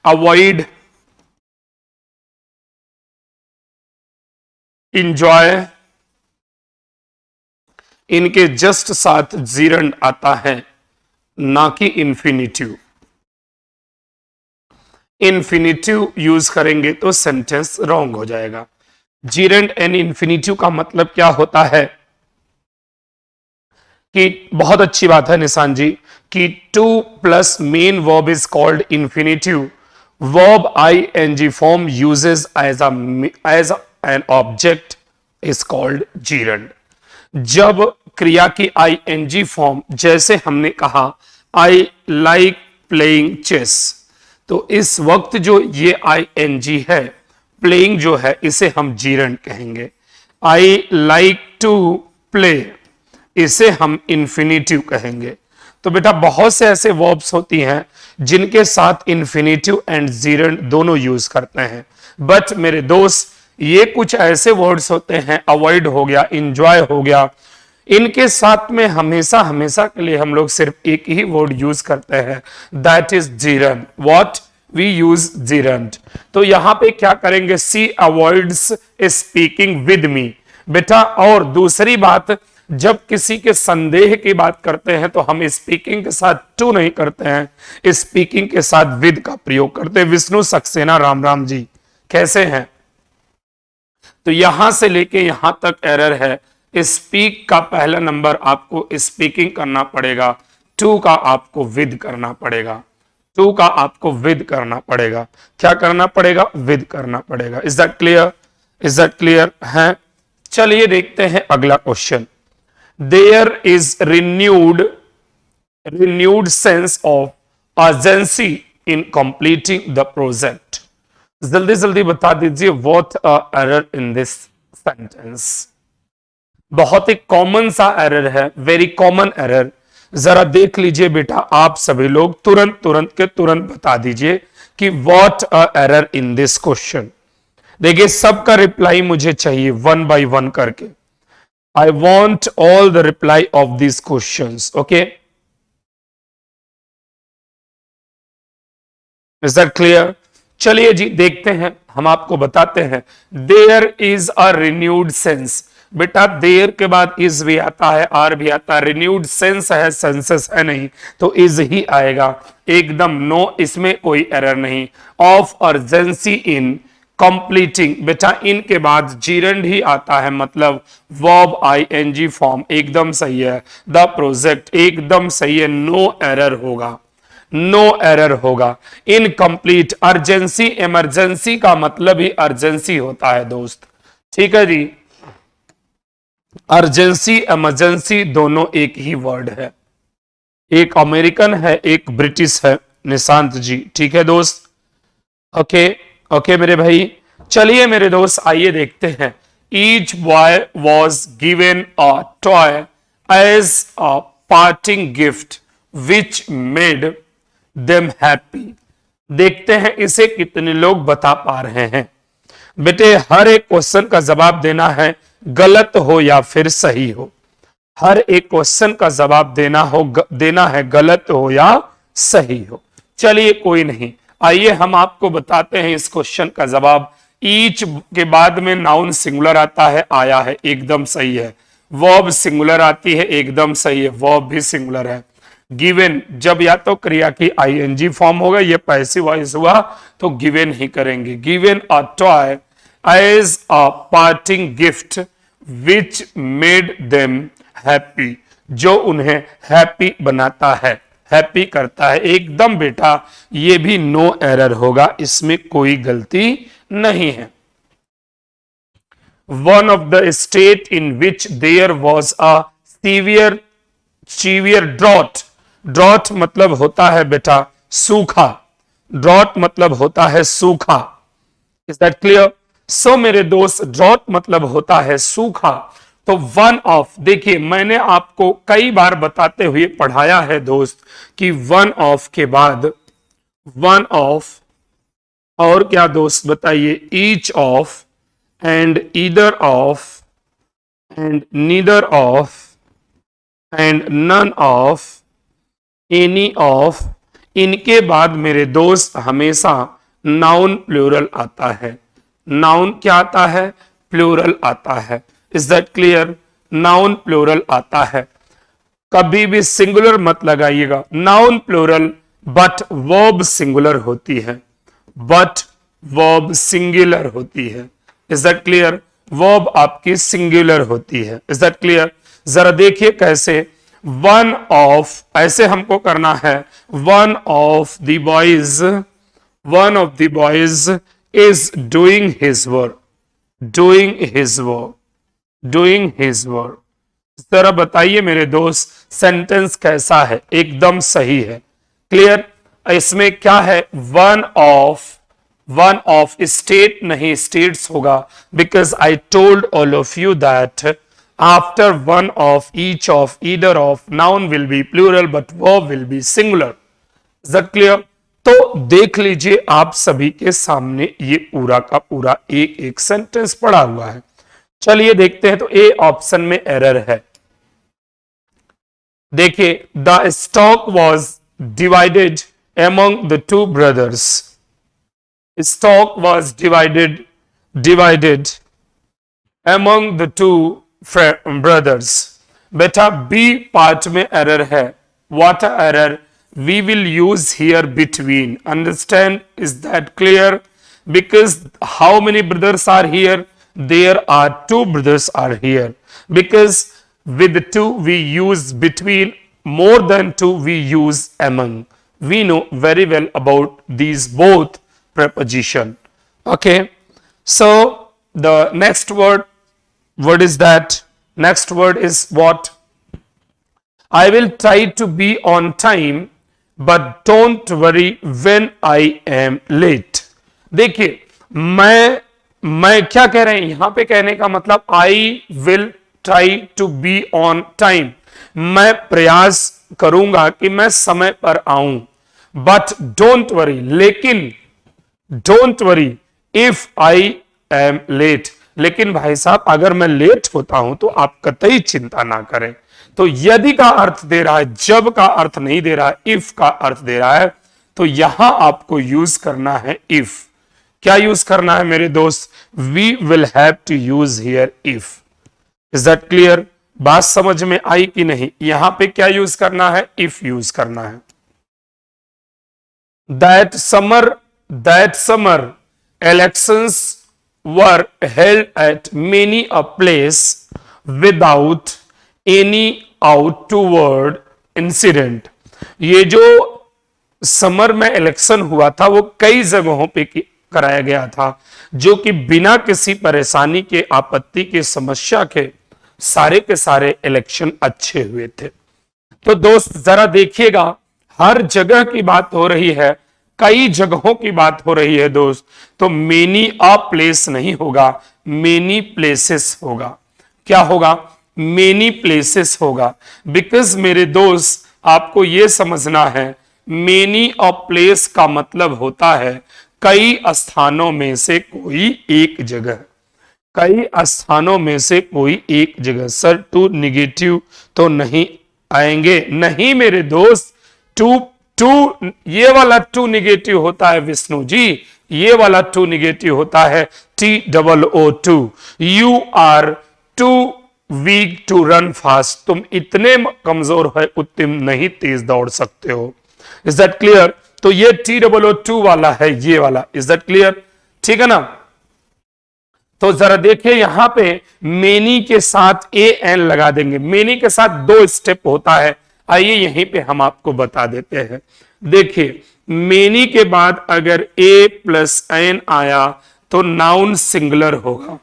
Avoid, enjoy, इनके just साथ gerund आता है, ना कि इंफिनिटिव। इंफिनिटिव यूज करेंगे तो सेंटेंस रॉन्ग हो जाएगा। जीरंड एंड इंफिनिटिव का मतलब क्या होता है कि बहुत अच्छी बात है निशान जी कि to plus main verb is called infinitive, verb I N G form uses as an object is called gerund. जब क्रिया की आई एन जी फॉर्म, जैसे हमने कहा आई लाइक प्लेइंग चेस, तो इस वक्त जो ये आई एन जी है, प्लेइंग जो है, इसे हम जीरंड कहेंगे। आई लाइक टू प्ले, इसे हम इंफिनिटिव कहेंगे। तो बेटा बहुत से ऐसे वर्ब्स होती हैं जिनके साथ इंफिनिटिव एंड जीरंड दोनों यूज करते हैं। बट मेरे दोस्त, ये कुछ ऐसे वर्ड्स होते हैं, अवॉइड हो गया, इंजॉय हो गया, इनके साथ में हमेशा हमेशा के लिए हम लोग सिर्फ एक ही वर्ड यूज करते हैं, that is gerund. What we use gerund. तो यहां पे क्या करेंगे, she avoids speaking with me बेटा। और दूसरी बात, जब किसी के संदेह की बात करते हैं तो हम स्पीकिंग के साथ टू नहीं करते हैं, स्पीकिंग के साथ विद का प्रयोग करते हैं। विष्णु सक्सेना राम राम जी, कैसे हैं? तो यहां से लेके यहां तक एरर है। स्पीक का पहला नंबर आपको स्पीकिंग करना पड़ेगा, टू का आपको विद करना पड़ेगा, टू का आपको विद करना पड़ेगा। क्या करना पड़ेगा? विद करना पड़ेगा। Is that clear? Is that clear है? चलिए देखते हैं अगला question. There is renewed sense of urgency in completing the project। जल्दी जल्दी बता दीजिए what error in this sentence। बहुत ही कॉमन सा एरर है, वेरी कॉमन एरर। जरा देख लीजिए बेटा, आप सभी लोग तुरंत तुरंत के तुरंत बता दीजिए कि what a error in this question. देखिए सबका रिप्लाई मुझे चाहिए वन बाय वन करके। I want all the reply of these questions. Okay? Is that clear? चलिए जी देखते हैं, हम आपको बताते हैं। There is a renewed sense। बेटा देर के बाद इज भी आता है, आर भी आता है, रिन्यूड सेंस है, सेंसेस है नहीं, तो इज ही आएगा एकदम। नो, इसमें कोई एरर नहीं। ऑफ अर्जेंसी इन कंप्लीटिंग, बेटा इन के बाद जीरंड ही आता है, मतलब verb I N G form, एकदम सही है। द प्रोजेक्ट एकदम सही है, नो एरर होगा, नो एरर होगा। इनकम्प्लीट, अर्जेंसी इमरजेंसी का मतलब ही अर्जेंसी होता है दोस्त, ठीक है जी। अर्जेंसी इमरजेंसी दोनों एक ही वर्ड है, एक अमेरिकन है एक ब्रिटिश है, निशांत जी, ठीक है दोस्त। ओके ओके मेरे भाई, चलिए मेरे दोस्त आइए देखते हैं। Each boy was given a toy as a parting gift which made them happy. देखते हैं इसे कितने लोग बता पा रहे हैं। बेटे हर एक क्वेश्चन का जवाब देना है, गलत हो या फिर सही हो। हर एक क्वेश्चन का जवाब देना है, गलत हो या सही हो। चलिए कोई नहीं, आइए हम आपको बताते हैं इस क्वेश्चन का जवाब। ईच के बाद में नाउन सिंगुलर आता है, आया है, एकदम सही है। वर्ब सिंगुलर आती है, एकदम सही है, वर्ब भी सिंगुलर है। गिवन, जब या तो क्रिया की आईएनजी फॉर्म होगा, ये पैसिव वॉइस हुआ तो गिवन ही करेंगे। Given a toy as a parting gift which made them happy, जो उन्हें हैप्पी बनाता है, हैप्पी करता है, एकदम बेटा ये भी नो एरर होगा, इसमें कोई गलती नहीं है। One of the state in which there was a severe drought. Drought मतलब होता है बेटा सूखा, ड्रॉट मतलब होता है सूखा। Is that clear? सो मेरे दोस्त, ड्रॉट मतलब होता है सूखा। तो वन ऑफ, देखिए मैंने आपको कई बार बताते हुए पढ़ाया है दोस्त कि वन ऑफ के बाद वन ऑफ और क्या दोस्त बताइए, each of and either of and neither of and none of, any of, इनके बाद मेरे दोस्त हमेशा नाउन प्लूरल आता है। नाउन क्या आता है? प्लूरल आता है। Is that clear? Noun plural आता है। कभी भी सिंगुलर मत लगाइएगा। Noun plural but verb singular होती है, बट वर्ब सिंगुलर होती है। Is that clear? वर्ब आपकी सिंगुलर होती है। Is that clear? जरा देखिए कैसे। वन ऑफ, ऐसे हमको करना है। One of the boys, one of the boys is doing his work, doing his work, doing his work. जरा बताइए मेरे दोस्त, सेंटेंस कैसा है? एकदम सही है। क्लियर? इसमें क्या है? One of, one of state नहीं, स्टेट्स होगा, because I told all of you that after one of, each of, either of, noun will be plural but verb will be singular. Is that clear? तो देख लीजिए आप सभी के सामने ये पूरा का पूरा एक एक सेंटेंस पड़ा हुआ है। चलिए देखते हैं। तो ए ऑप्शन में एरर है। देखिए, the stock was divided among the two brothers. Stock was divided among the two brothers. बेटा बी पार्ट में एरर है। What error? We will use here between. Understand? Is that clear? Because how many brothers are here? There are two brothers are here. Because with two we use between, more than two we use among. We know very well about these both preposition. Okay, so the next word, what is that? Next word is what? I will try to be on time but don't worry when I am late. देखिए, मैं क्या कह रहे हैं यहां पे? कहने का मतलब I will try to be on time. मैं प्रयास करूंगा कि मैं समय पर आऊं। बट डोंट वरी, लेकिन don't worry if I am late. लेकिन भाई साहब अगर मैं लेट होता हूं तो आप कतई चिंता ना करें। तो यदि का अर्थ दे रहा है, जब का अर्थ नहीं दे रहा है, इफ का अर्थ दे रहा है, तो यहां आपको यूज करना है इफ। क्या यूज करना है मेरे दोस्त? We will have to use here if. Is that clear? बात समझ में आई कि नहीं? यहां पे क्या यूज करना है? इफ यूज करना है। That summer elections were held at many a place without any untoward incident. ये जो समर में इलेक्शन हुआ था वो कई जगहों पे कराया गया था, जो कि बिना किसी परेशानी के, आपत्ति के, समस्या के सारे के सारे इलेक्शन अच्छे हुए थे। तो दोस्त जरा देखिएगा, हर जगह की बात हो रही है, कई जगहों की बात हो रही है दोस्त। तो मेनी अ प्लेस नहीं होगा, मेनी प्लेसेस होगा। क्या होगा? मेनी प्लेसेस होगा। बिकॉज मेरे दोस्त आपको यह समझना है, मेनी अ प्लेस का मतलब होता है कई स्थानों में से कोई एक जगह, कई स्थानों में से कोई एक जगह। सर टू निगेटिव तो नहीं आएंगे? नहीं मेरे दोस्त, टू ये वाला टू निगेटिव होता है विष्णु जी, ये वाला टू निगेटिव होता है TOO2। You are too weak to run fast. तुम इतने कमजोर है, तुम नहीं तेज दौड़ सकते हो। Is that clear? तो ये TOO2 वाला है, ये वाला। Is that clear? ठीक है ना? तो जरा देखिए यहां पे मेनी के साथ AN लगा देंगे। मेनी के साथ दो स्टेप होता है, आइए यहीं पे हम आपको बता देते हैं। देखिए, मेनी के बाद अगर A प्लस N आया तो नाउन सिंगुलर होगा।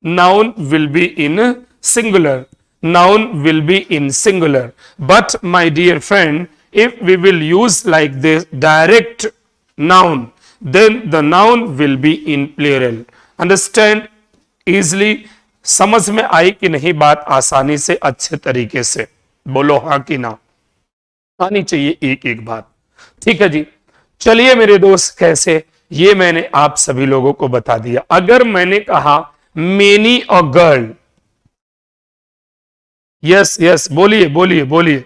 Noun will be in singular, noun will be in singular. But my dear friend, if we will use like this direct noun, then the noun will be in plural. Understand easily? समझ में आई कि नहीं बात? आसानी से, अच्छे तरीके से बोलो हाँ कि ना। आनी चाहिए एक एक बात। ठीक है जी। चलिए मेरे दोस्त, कैसे ये मैंने आप सभी लोगों को बता दिया। अगर मैंने कहा many a girl, yes yes बोलिए बोलिए बोलिए।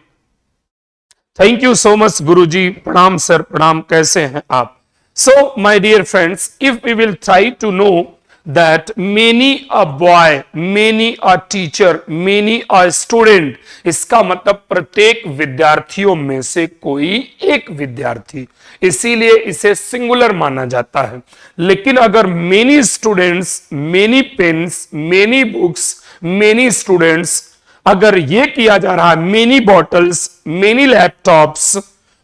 Thank you so much guruji, प्रणाम सर, प्रणाम, कैसे हैं आप? So my dear friends, if we will try to know that many a boy, many a teacher, many a student, इसका मतलब प्रत्येक विद्यार्थियों में से कोई एक विद्यार्थी, इसीलिए इसे सिंगुलर माना जाता है। लेकिन अगर many students, many pens, many books, many students, अगर ये किया जा रहा है many bottles, many laptops,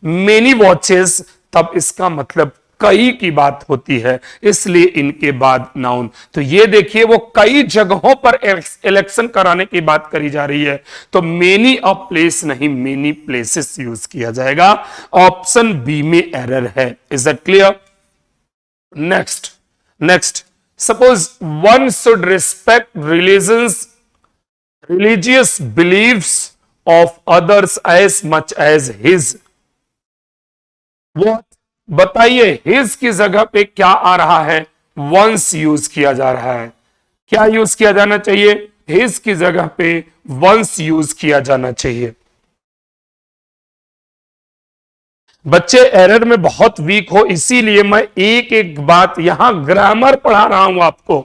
many watches, तब इसका मतलब कई की बात होती है, इसलिए इनके बाद नाउन। तो ये देखिए वो कई जगहों पर इलेक्शन कराने की बात करी जा रही है, तो मेनी अ प्लेस नहीं, मेनी प्लेसेस यूज किया जाएगा। ऑप्शन बी में एरर है। Is that clear? Next suppose one should respect religious beliefs of others as much as his. What? बताइए, his की जगह पे क्या आ रहा है? once यूज किया जा रहा है। क्या यूज किया जाना चाहिए? his की जगह पे once यूज किया जाना चाहिए। बच्चे एरर में बहुत वीक हो, इसीलिए मैं एक एक बात यहां ग्रामर पढ़ा रहा हूं, आपको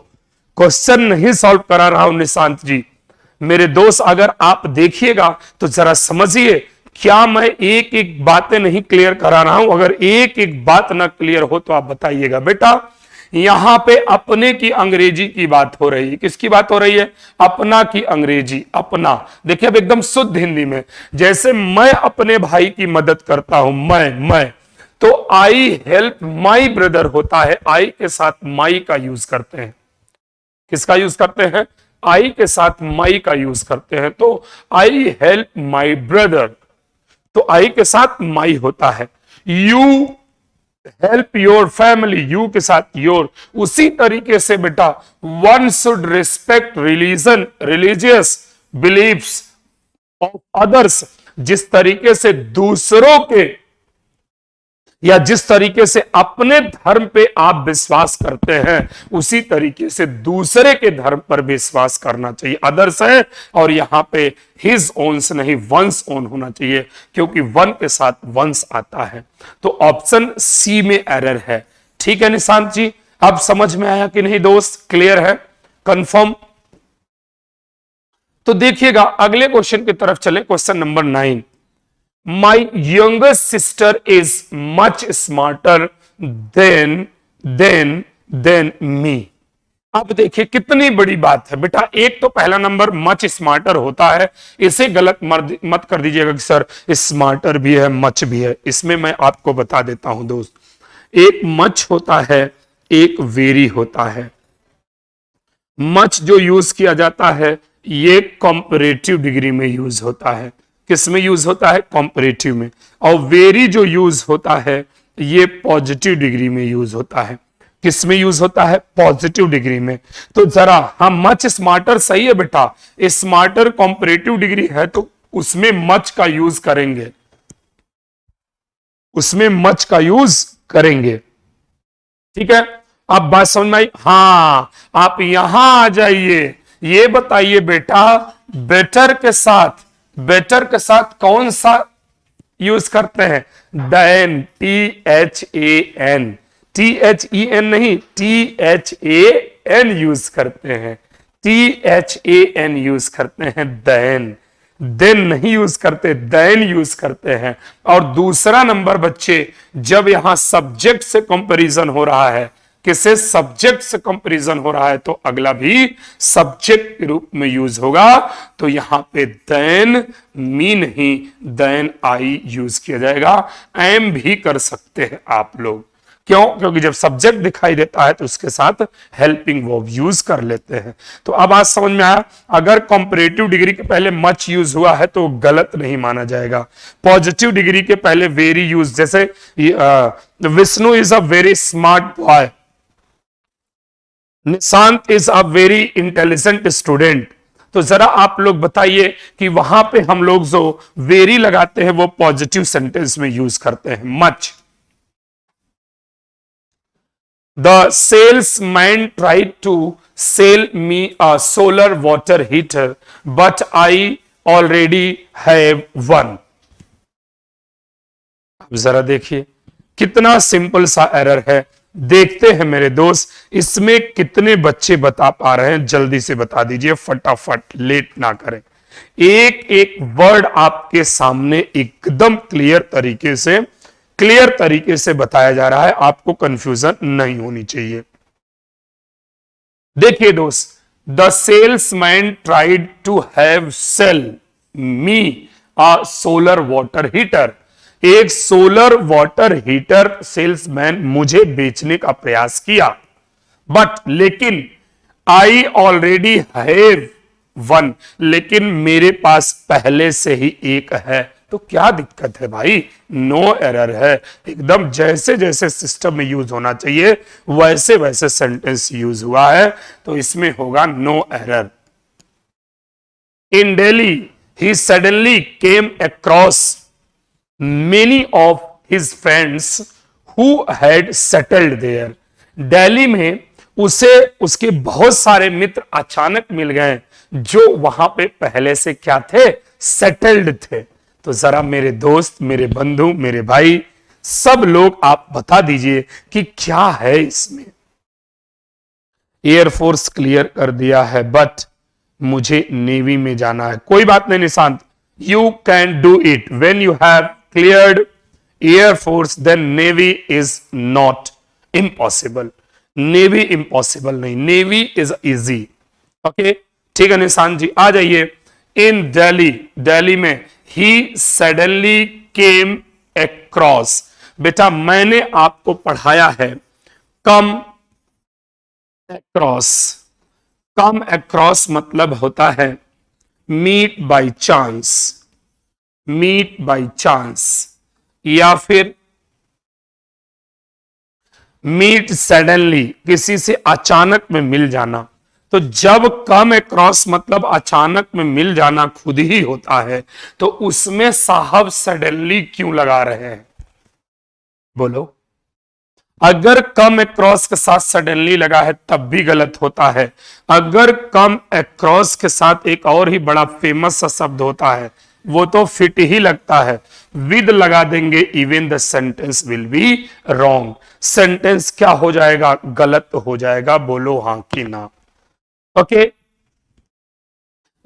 क्वेश्चन नहीं सॉल्व करा रहा हूं। निशांत जी, मेरे दोस्त, अगर आप देखिएगा तो जरा समझिए, क्या मैं एक एक बातें नहीं क्लियर करा रहा हूं? अगर एक एक बात ना क्लियर हो तो आप बताइएगा। बेटा, यहां पे अपने की अंग्रेजी की बात हो रही है। किसकी बात हो रही है? अपना की अंग्रेजी। अपना, देखिए अब एकदम शुद्ध हिंदी में, जैसे मैं अपने भाई की मदद करता हूं, मैं तो आई हेल्प माई ब्रदर होता है, आई के साथ माई का यूज करते हैं। किसका यूज करते हैं? आई के साथ माई का यूज करते हैं। तो आई हेल्प माई ब्रदर, तो आई के साथ माई होता है। You help your family, you के साथ योर। उसी तरीके से बेटा, one should respect religious believes of others, जिस तरीके से दूसरों के या जिस तरीके से अपने धर्म पे आप विश्वास करते हैं, उसी तरीके से दूसरे के धर्म पर विश्वास करना चाहिए। अदर्स है और यहां पे हिज ओन्स नहीं, वंस ओन होना चाहिए, क्योंकि वन के साथ वंस आता है। तो ऑप्शन सी में एरर है। ठीक है निशांत जी, अब समझ में आया कि नहीं दोस्त? क्लियर है? कंफर्म? तो देखिएगा अगले क्वेश्चन की तरफ चले। Question number 9, My younger sister is much smarter than me. अब देखिए कितनी बड़ी बात है बेटा। एक तो पहला नंबर मच स्मार्टर होता है, इसे गलत मत कर दीजिएगा कि सर स्मार्टर भी है मच भी है। इसमें मैं आपको बता देता हूं दोस्त, एक मच होता है, एक वेरी होता है। मच जो यूज किया जाता है ये कंपैरेटिव डिग्री में यूज होता है। किस में यूज होता है? कंपैरेटिव में। और वेरी जो यूज होता है ये पॉजिटिव डिग्री में यूज होता है। किस में यूज होता है? पॉजिटिव डिग्री में। तो जरा हम मच स्मार्टर सही है बेटा, स्मार्टर कंपैरेटिव डिग्री है तो उसमें मच का यूज करेंगे, उसमें मच का यूज करेंगे। ठीक है, अब बात समझ में आई? हाँ, आप यहां आ जाइए। ये बताइए बेटा, बेटर के साथ कौन सा यूज करते हैं? देन, THAN, THEN नहीं, THAN यूज करते हैं। THAN यूज करते हैं। देन नहीं यूज करते, देन यूज करते हैं। और दूसरा नंबर बच्चे, जब यहां सब्जेक्ट से कंपैरिजन हो रहा है, किसे? सब्जेक्ट से कंपैरिजन हो रहा है, तो अगला भी सब्जेक्ट के रूप में यूज होगा। तो यहां पे देन मी नहीं, देन आई यूज किया जाएगा। एम भी कर सकते हैं आप लोग। क्यों? क्योंकि जब सब्जेक्ट दिखाई देता है तो उसके साथ हेल्पिंग वर्ब यूज कर लेते हैं। तो अब आज समझ में आया, अगर कंपैरेटिव डिग्री के पहले मच यूज हुआ है तो गलत नहीं माना जाएगा। पॉजिटिव डिग्री के पहले वेरी यूज, जैसे Vishnu is a very smart boy, Nishant is a very intelligent student. तो जरा आप लोग बताइए कि वहां पे हम लोग जो वेरी लगाते हैं वो पॉजिटिव सेंटेंस में यूज करते हैं, much. The salesman tried to sell me a solar water heater but I already have one. जरा देखिए कितना सिंपल सा एरर है। देखते हैं मेरे दोस्त इसमें कितने बच्चे बता पा रहे हैं, जल्दी से बता दीजिए फटाफट, लेट ना करें। एक एक वर्ड आपके सामने एकदम क्लियर तरीके से बताया जा रहा है, आपको कंफ्यूजन नहीं होनी चाहिए। देखिए दोस्त, the salesman tried to have sell me a solar water heater. एक सोलर वाटर हीटर सेल्समैन मुझे बेचने का प्रयास किया, बट लेकिन आई ऑलरेडी हैव वन, लेकिन मेरे पास पहले से ही एक है। तो क्या दिक्कत है भाई, नो एरर है, एकदम जैसे जैसे सिस्टम में यूज होना चाहिए वैसे वैसे सेंटेंस यूज हुआ है, तो इसमें होगा no error. In Delhi he suddenly came across many of his friends who had settled there। Delhi में उसे उसके बहुत सारे मित्र अचानक मिल गए जो वहां पे पहले से क्या थे, सेटल्ड थे। तो जरा मेरे दोस्त, मेरे बंधु, मेरे भाई, सब लोग आप बता दीजिए कि क्या है इसमें। एयरफोर्स क्लियर कर दिया है, बट मुझे नेवी में जाना है। कोई बात नहीं Nishant, you can do it when you have cleared air force, then navy is not impossible। Navy impossible नहीं, नेवी is easy। ओके ठीक है निशान जी, आ जाइए। इन दिल्ली में he suddenly came across। बेटा मैंने आपको पढ़ाया है come across। come across मतलब होता है meet by chance, meet by chance, या फिर मीट सडनली, किसी से अचानक में मिल जाना। तो जब कम अक्रॉस मतलब अचानक में मिल जाना खुद ही होता है, तो उसमें साहब सडनली क्यों लगा रहे हैं, बोलो। अगर कम अक्रॉस के साथ सडनली लगा है तब भी गलत होता है। अगर कम अक्रॉस के साथ एक और ही बड़ा फेमस सा शब्द होता है, वो तो फिट ही लगता है, विद लगा देंगे, even the sentence will be wrong. Sentence क्या हो जाएगा, गलत हो जाएगा, बोलो हां कि ना। ओके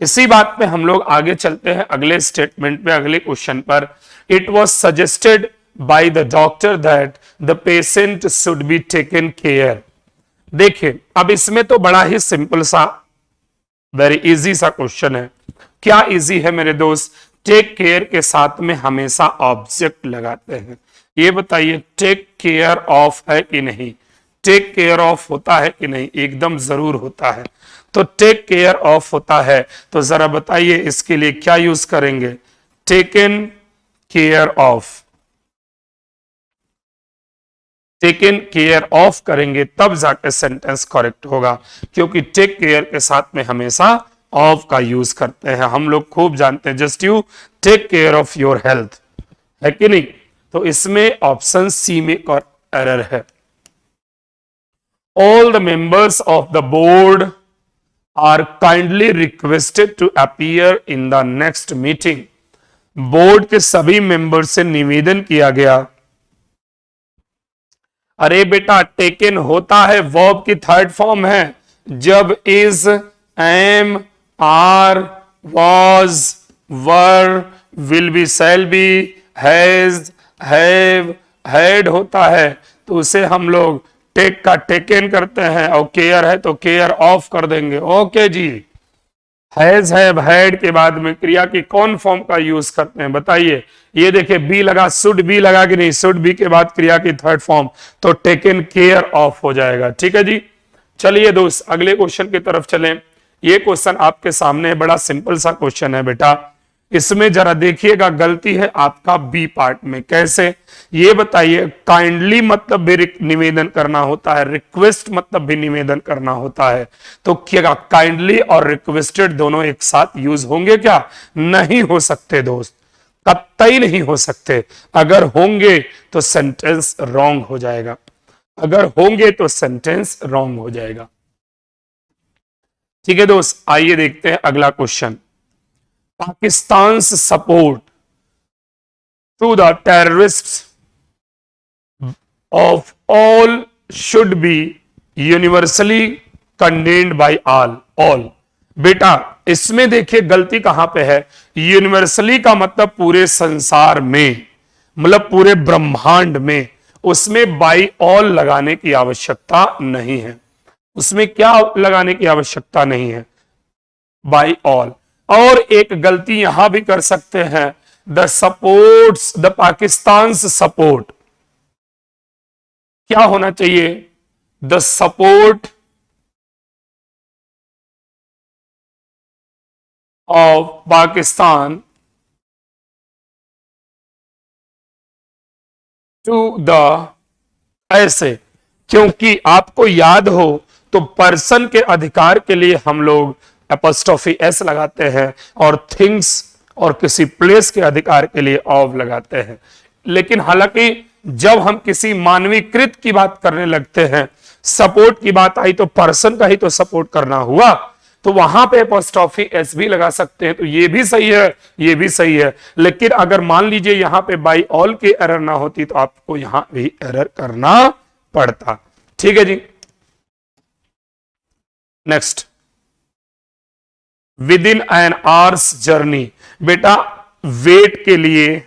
इसी बात पे हम लोग आगे चलते हैं अगले स्टेटमेंट पे, अगले क्वेश्चन पर। It was suggested by the doctor that the patient should be taken care. देखिए अब इसमें तो बड़ा ही सिंपल सा, वेरी इजी सा क्वेश्चन है। क्या इजी है मेरे दोस्त, टेक केयर के साथ में हमेशा ऑब्जेक्ट लगाते हैं। ये बताइए टेक केयर ऑफ है कि नहीं, टेक केयर ऑफ होता है कि नहीं, एकदम जरूर होता है। तो टेक केयर ऑफ होता है, तो जरा बताइए इसके लिए क्या यूज करेंगे, taken care of, taken care of करेंगे तब जाकर सेंटेंस करेक्ट होगा, क्योंकि टेक केयर के साथ में हमेशा ऑफ का यूज करते हैं, हम लोग खूब जानते हैं। Just you take care of your health, है कि नहीं। तो इसमें ऑप्शन सी में एरर है। All the members of the board are kindly requested to appear in the next meeting. Board के सभी मेंबर से निवेदन किया गया। अरे बेटा टेकन होता है वर्ब की थर्ड फॉर्म है, जब is, am, are, was, were, will be, shall be, has, have, had होता है, तो उसे हम लोग टेक का टेकन करते हैं, और केयर है तो केयर ऑफ कर देंगे। ओके जी, हैज, हैव, हैड के बाद में क्रिया की कौन फॉर्म का यूज करते हैं बताइए। ये देखिए बी लगा, शुड बी लगा कि नहीं, शुड बी के बाद क्रिया की थर्ड फॉर्म, तो टेकन केयर ऑफ हो जाएगा। ठीक है जी, चलिए दोस्त अगले क्वेश्चन की तरफ चलें। ये क्वेश्चन आपके सामने है, बड़ा सिंपल सा क्वेश्चन है बेटा। इसमें जरा देखिएगा गलती है आपका बी पार्ट में। कैसे ये बताइए, काइंडली मतलब भी निवेदन करना होता है, रिक्वेस्ट मतलब भी निवेदन करना होता है, तो क्या काइंडली और रिक्वेस्टेड दोनों एक साथ यूज होंगे क्या, नहीं हो सकते दोस्त, कतई नहीं हो सकते। अगर होंगे तो सेंटेंस रॉन्ग हो जाएगा, अगर होंगे तो सेंटेंस रॉन्ग हो जाएगा। ठीक है दोस्त, आइए देखते हैं अगला question. Pakistan support to the terrorist of all should be universally condemned by all. बेटा इसमें देखिए गलती कहां पे है, यूनिवर्सली का मतलब पूरे संसार में, मतलब पूरे ब्रह्मांड में, उसमें बाई ऑल लगाने की आवश्यकता नहीं है। उसमें क्या लगाने की आवश्यकता नहीं है, बाई ऑल। और एक गलती यहां भी कर सकते हैं, the supports the Pakistan support, क्या होना चाहिए, the support of Pakistan to the, ऐसे, क्योंकि आपको याद हो तो पर्सन के अधिकार के लिए हम लोग एपोस्ट्रोफी एस लगाते हैं, और थिंग्स और किसी प्लेस के अधिकार के लिए ऑफ लगाते हैं। लेकिन हालांकि जब हम किसी मानवीकृत की बात करने लगते हैं, सपोर्ट की बात आई तो पर्सन का ही तो सपोर्ट करना हुआ, तो वहां पे एपोस्ट्रोफी एस भी लगा सकते हैं, तो ये भी सही है, ये भी सही है। लेकिन अगर मान लीजिए यहां पे बाई ऑल की एरर ना होती तो आपको यहां भी एरर करना पड़ता। ठीक है जी। Next, with in an hours journey, बेटा वेट के लिए,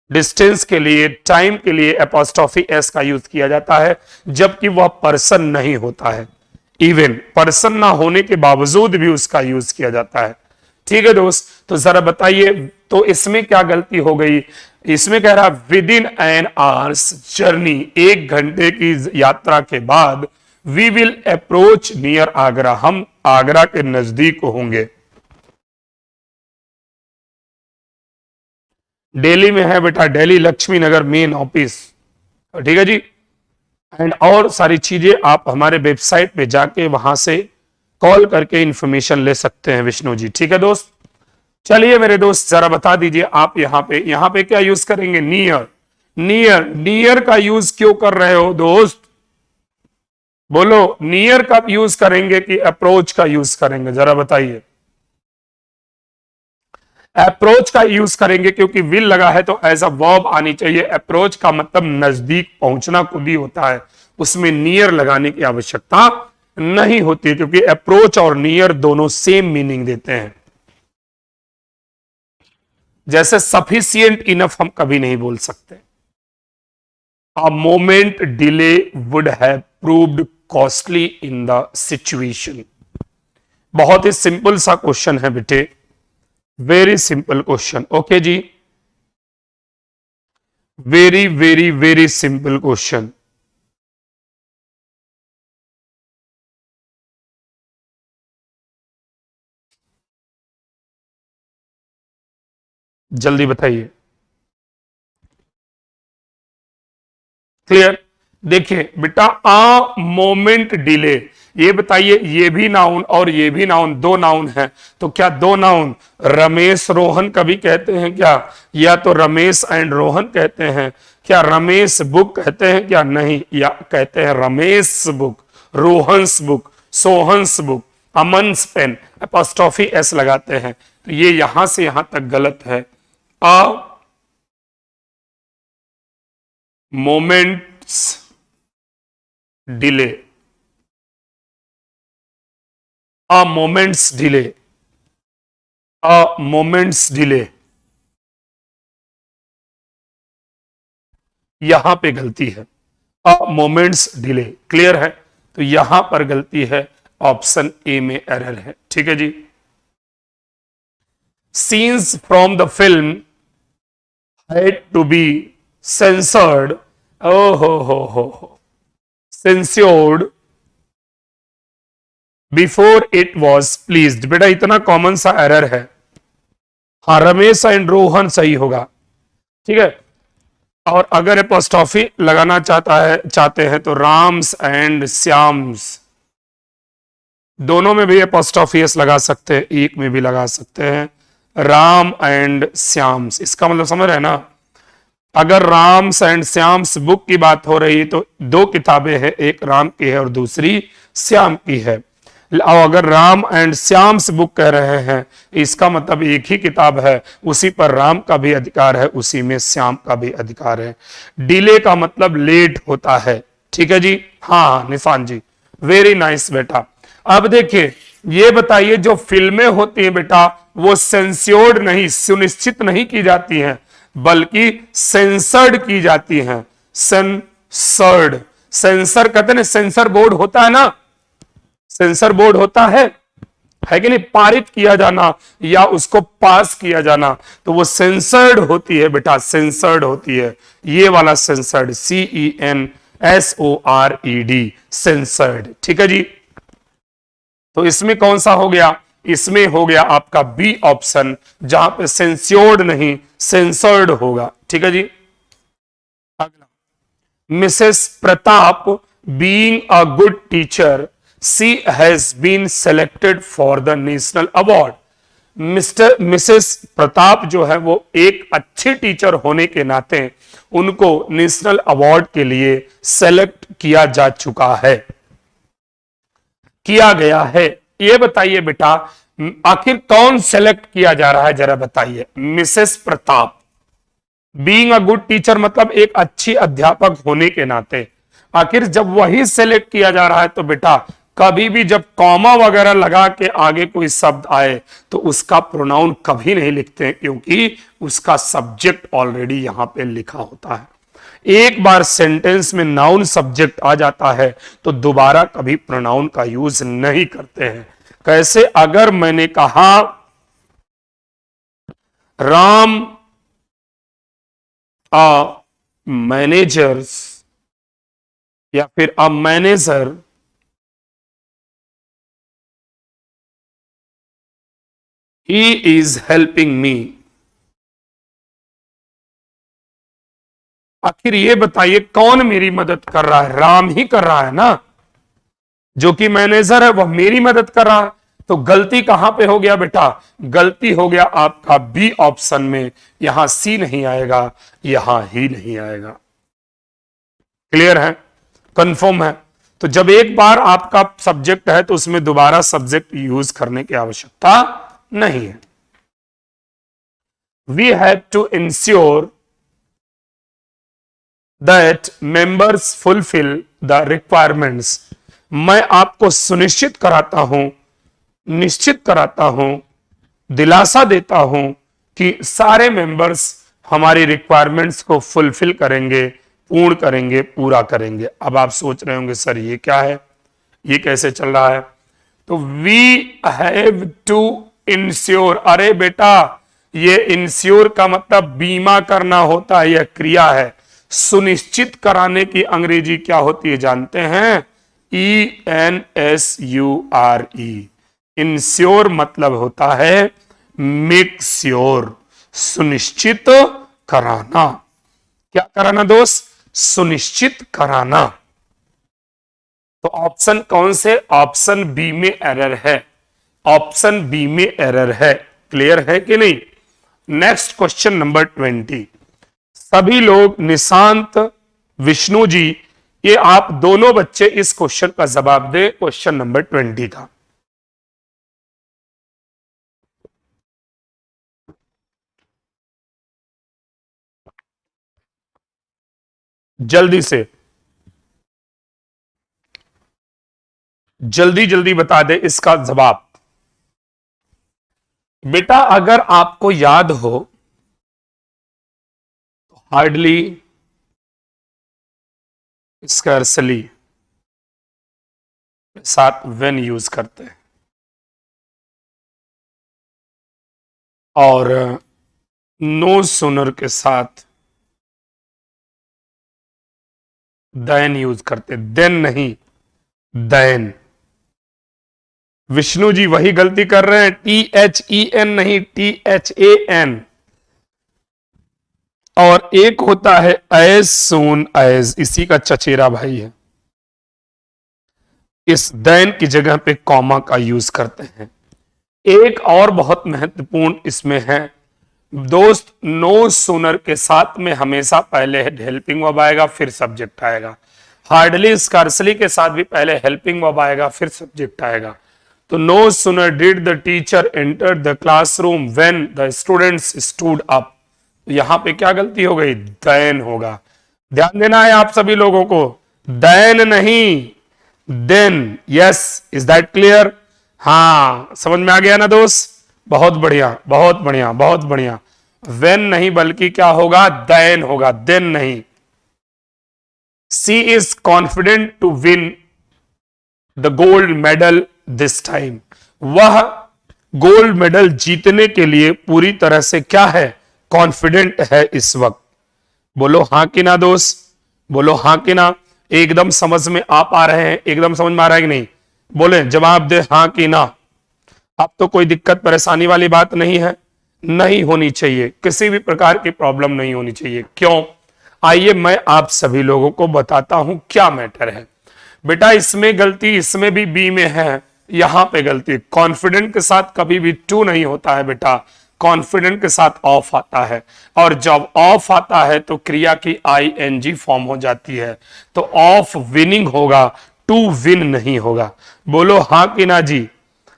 डिस्टेंस के लिए, टाइम के लिए एपोस्ट्रोफी एस का यूज किया जाता है, जबकि वह पर्सन नहीं होता है। इवन पर्सन ना होने के बावजूद भी उसका यूज किया जाता है। ठीक है दोस्त, तो जरा बताइए, तो इसमें क्या गलती हो गई, इसमें कह रहा with in an hours journey, 1 घंटे की यात्रा के बाद, we will approach near Agra, हम आगरा के नजदीक होंगे। दिल्ली में है बेटा, दिल्ली लक्ष्मी नगर मेन ऑफिस। ठीक है जी। एंड और सारी चीजें आप हमारे वेबसाइट पे जाके वहां से कॉल करके इंफॉर्मेशन ले सकते हैं विष्णु जी। ठीक है दोस्त, चलिए मेरे दोस्त जरा बता दीजिए आप यहां पे क्या यूज करेंगे, नियर। नियर का यूज क्यों कर रहे हो दोस्त, बोलो, नियर का यूज करेंगे कि अप्रोच का यूज करेंगे, जरा बताइए। अप्रोच का यूज करेंगे क्योंकि विल लगा है तो एज अ वर्ब आनी चाहिए। अप्रोच का मतलब नजदीक पहुंचना खुद ही होता है, उसमें नियर लगाने की आवश्यकता नहीं होती, क्योंकि अप्रोच और नियर दोनों सेम मीनिंग देते हैं। जैसे सफिशिएंट इनफ हम कभी नहीं बोल सकते। A moment delay would have proved costly in the situation. बहुत ही सिंपल सा क्वेश्चन है बेटे, वेरी सिंपल क्वेश्चन। ओके जी, very very very simple question. जल्दी बताइए। क्लियर, देखिए बेटा, अ मोमेंट डिले, ये बताइए, ये भी नाउन और ये भी नाउन, दो नाउन है, तो क्या दो नाउन रमेश रोहन कभी कहते हैं क्या, या तो रमेश एंड रोहन कहते हैं क्या, रमेश बुक कहते हैं क्या, नहीं, या कहते हैं Ramesh book, Rohan's book, Sohan's book, Aman's pen, apostrophe S लगाते हैं, तो ये यहां से यहां तक गलत है। अ मोमेंट्स डिले, अ मोमेंट्स डिले, अ मोमेंट्स डिले, यहां पे गलती है, अ मोमेंट्स डिले। क्लियर है, तो यहां पर गलती है, ऑप्शन ए में एरर है। ठीक है जी। Scenes from the film had to be censored, ओ हो censured before it was pleased. बेटा इतना कॉमन सा एरर है। हाँ, रमेश एंड रोहन सही होगा। ठीक है, और अगर एपोस्ट्रोफी लगाना चाहते हैं तो राम्स एंड श्याम्स, दोनों में भी एपोस्ट्रोफी एस लगा सकते हैं, एक में भी लगा सकते हैं, राम एंड श्याम्स। इसका मतलब समझ रहे हैं ना, अगर राम्स एंड श्याम्स बुक की बात हो रही तो दो किताबें हैं, एक राम की है और दूसरी श्याम की है। अगर राम एंड श्याम्स बुक कह रहे हैं, इसका मतलब एक ही किताब है, उसी पर राम का भी अधिकार है, उसी में श्याम का भी अधिकार है। डिले का मतलब लेट होता है। ठीक है जी, हाँ निशान जी, वेरी नाइस बेटा। अब देखिए ये बताइए, जो फिल्में होती हैं बेटा वो सेंस्योर्ड नहीं, सुनिश्चित नहीं की जाती हैं, बल्कि सेंसर्ड की जाती हैं। सेंसर्ड, सेंसर कहते हैं ना, सेंसर बोर्ड होता है ना, सेंसर बोर्ड होता है कि नहीं, पारित किया जाना या उसको पास किया जाना, तो वो सेंसर्ड होती है बेटा, सेंसर्ड होती है। ये वाला सेंसर्ड, CENSORED, सेंसर्ड। ठीक है जी, तो इसमें कौन सा हो गया, इसमें हो गया आपका बी ऑप्शन, जहां पे सेंस्योर्ड नहीं सेंसर्ड होगा। ठीक है जी, अगला, Mrs Pratap being a good teacher, she has been selected for the national award. Mrs Pratap जो है वो एक अच्छे टीचर होने के नाते उनको नेशनल अवार्ड के लिए सेलेक्ट किया जा चुका है, किया गया है। ये बताइए बेटा, आखिर कौन सेलेक्ट किया जा रहा है, जरा बताइए। Mrs Pratap being a good teacher मतलब एक अच्छी अध्यापक होने के नाते, आखिर जब वही सेलेक्ट किया जा रहा है तो बेटा कभी भी जब कॉमा वगैरह लगा के आगे कोई शब्द आए तो उसका प्रोनाउन कभी नहीं लिखते हैं, क्योंकि उसका सब्जेक्ट ऑलरेडी यहां पे लिखा होता है। एक बार सेंटेंस में नाउन सब्जेक्ट आ जाता है तो दोबारा कभी प्रोनाउन का यूज नहीं करते हैं। कैसे, अगर मैंने कहा राम अ मैनेजर्स या फिर a manager he is helping me, आखिर ये बताइए कौन मेरी मदद कर रहा है, राम ही कर रहा है ना, जो कि मैनेजर है वह मेरी मदद कर रहा है। तो गलती कहां पे हो गया बेटा, गलती हो गया आपका बी ऑप्शन में, यहां सी नहीं आएगा, यहां ही नहीं आएगा। क्लियर है, कंफर्म है। तो जब एक बार आपका सब्जेक्ट है तो उसमें दोबारा सब्जेक्ट यूज करने की आवश्यकता नहीं है। We have to ensure that members fulfil the requirements, मैं आपको सुनिश्चित कराता हूं, निश्चित कराता हूं, दिलासा देता हूं कि सारे मेंबर्स हमारी रिक्वायरमेंट्स को फुलफिल करेंगे, पूर्ण करेंगे, पूरा करेंगे। अब आप सोच रहे होंगे सर ये क्या है, ये कैसे चल रहा है। तो वी हैव टू इंश्योर, अरे बेटा ये इंश्योर का मतलब बीमा करना होता है, यह क्रिया है। सुनिश्चित कराने की अंग्रेजी क्या होती है जानते हैं, ENSURE। इंश्योर मतलब होता है मेक श्योर, सुनिश्चित कराना। क्या कराना दोस्त, सुनिश्चित कराना। तो ऑप्शन कौन से, ऑप्शन बी में एरर है, ऑप्शन बी में एरर है। क्लियर है कि नहीं। नेक्स्ट क्वेश्चन नंबर 20, सभी लोग, निशांत, विष्णु जी, ये आप दोनों बच्चे इस क्वेश्चन का जवाब दे, क्वेश्चन नंबर 20 का। जल्दी से, जल्दी जल्दी बता दे इसका जवाब। बेटा अगर आपको याद हो तो हार्डली, स्कैर्सली के साथ व्हेन यूज करते हैं, और नो सूनर के साथ देन यूज करते, देन नहीं देन। विष्णु जी वही गलती कर रहे हैं, THEN नहीं THAN। और एक होता है एज सून एज, इसी का चचेरा भाई है, इस देन की जगह पे कॉमा का यूज करते हैं। एक और बहुत महत्वपूर्ण इसमें है दोस्त, नो सूनर के साथ में हमेशा पहले हेल्पिंग वर्ब आएगा फिर सब्जेक्ट आएगा। हार्डली स्कार्सली के साथ भी पहले हेल्पिंग वर्ब आएगा फिर सब्जेक्ट आएगा। तो no sooner did the teacher enter the classroom when the students stood up. यहां पे क्या गलती हो गई? देन होगा। ध्यान देना है आप सभी लोगों को, देन नहीं, then. Yes, is that clear? हाँ, समझ में आ गया ना दोस्त? बहुत बढ़िया, बहुत बढ़िया, बहुत बढ़िया। वेन नहीं बल्कि क्या होगा? देन होगा, देन नहीं। She is confident to win the gold medal this time. वह गोल्ड मेडल जीतने के लिए पूरी तरह से क्या है? कॉन्फिडेंट है इस वक्त। बोलो हां कि ना दोस्त, बोलो हां कि ना। एकदम समझ में आ पा रहे हैं? एकदम समझ में आ रहा है कि नहीं? बोले, जवाब दे हां कि ना। अब तो कोई दिक्कत परेशानी वाली बात नहीं है, नहीं होनी चाहिए, किसी भी प्रकार की प्रॉब्लम नहीं होनी चाहिए। क्यों? आइए मैं आप सभी लोगों को बताता हूं क्या मैटर है। बेटा इसमें गलती, इसमें भी बी में है, यहां पे गलती। कॉन्फिडेंट के साथ कभी भी टू नहीं होता है बेटा, कॉन्फिडेंट के साथ ऑफ आता है, और जब ऑफ आता है तो क्रिया की आईएनजी फॉर्म हो जाती है, तो ऑफ विनिंग होगा, टू विन नहीं होगा। बोलो हां कि ना जी।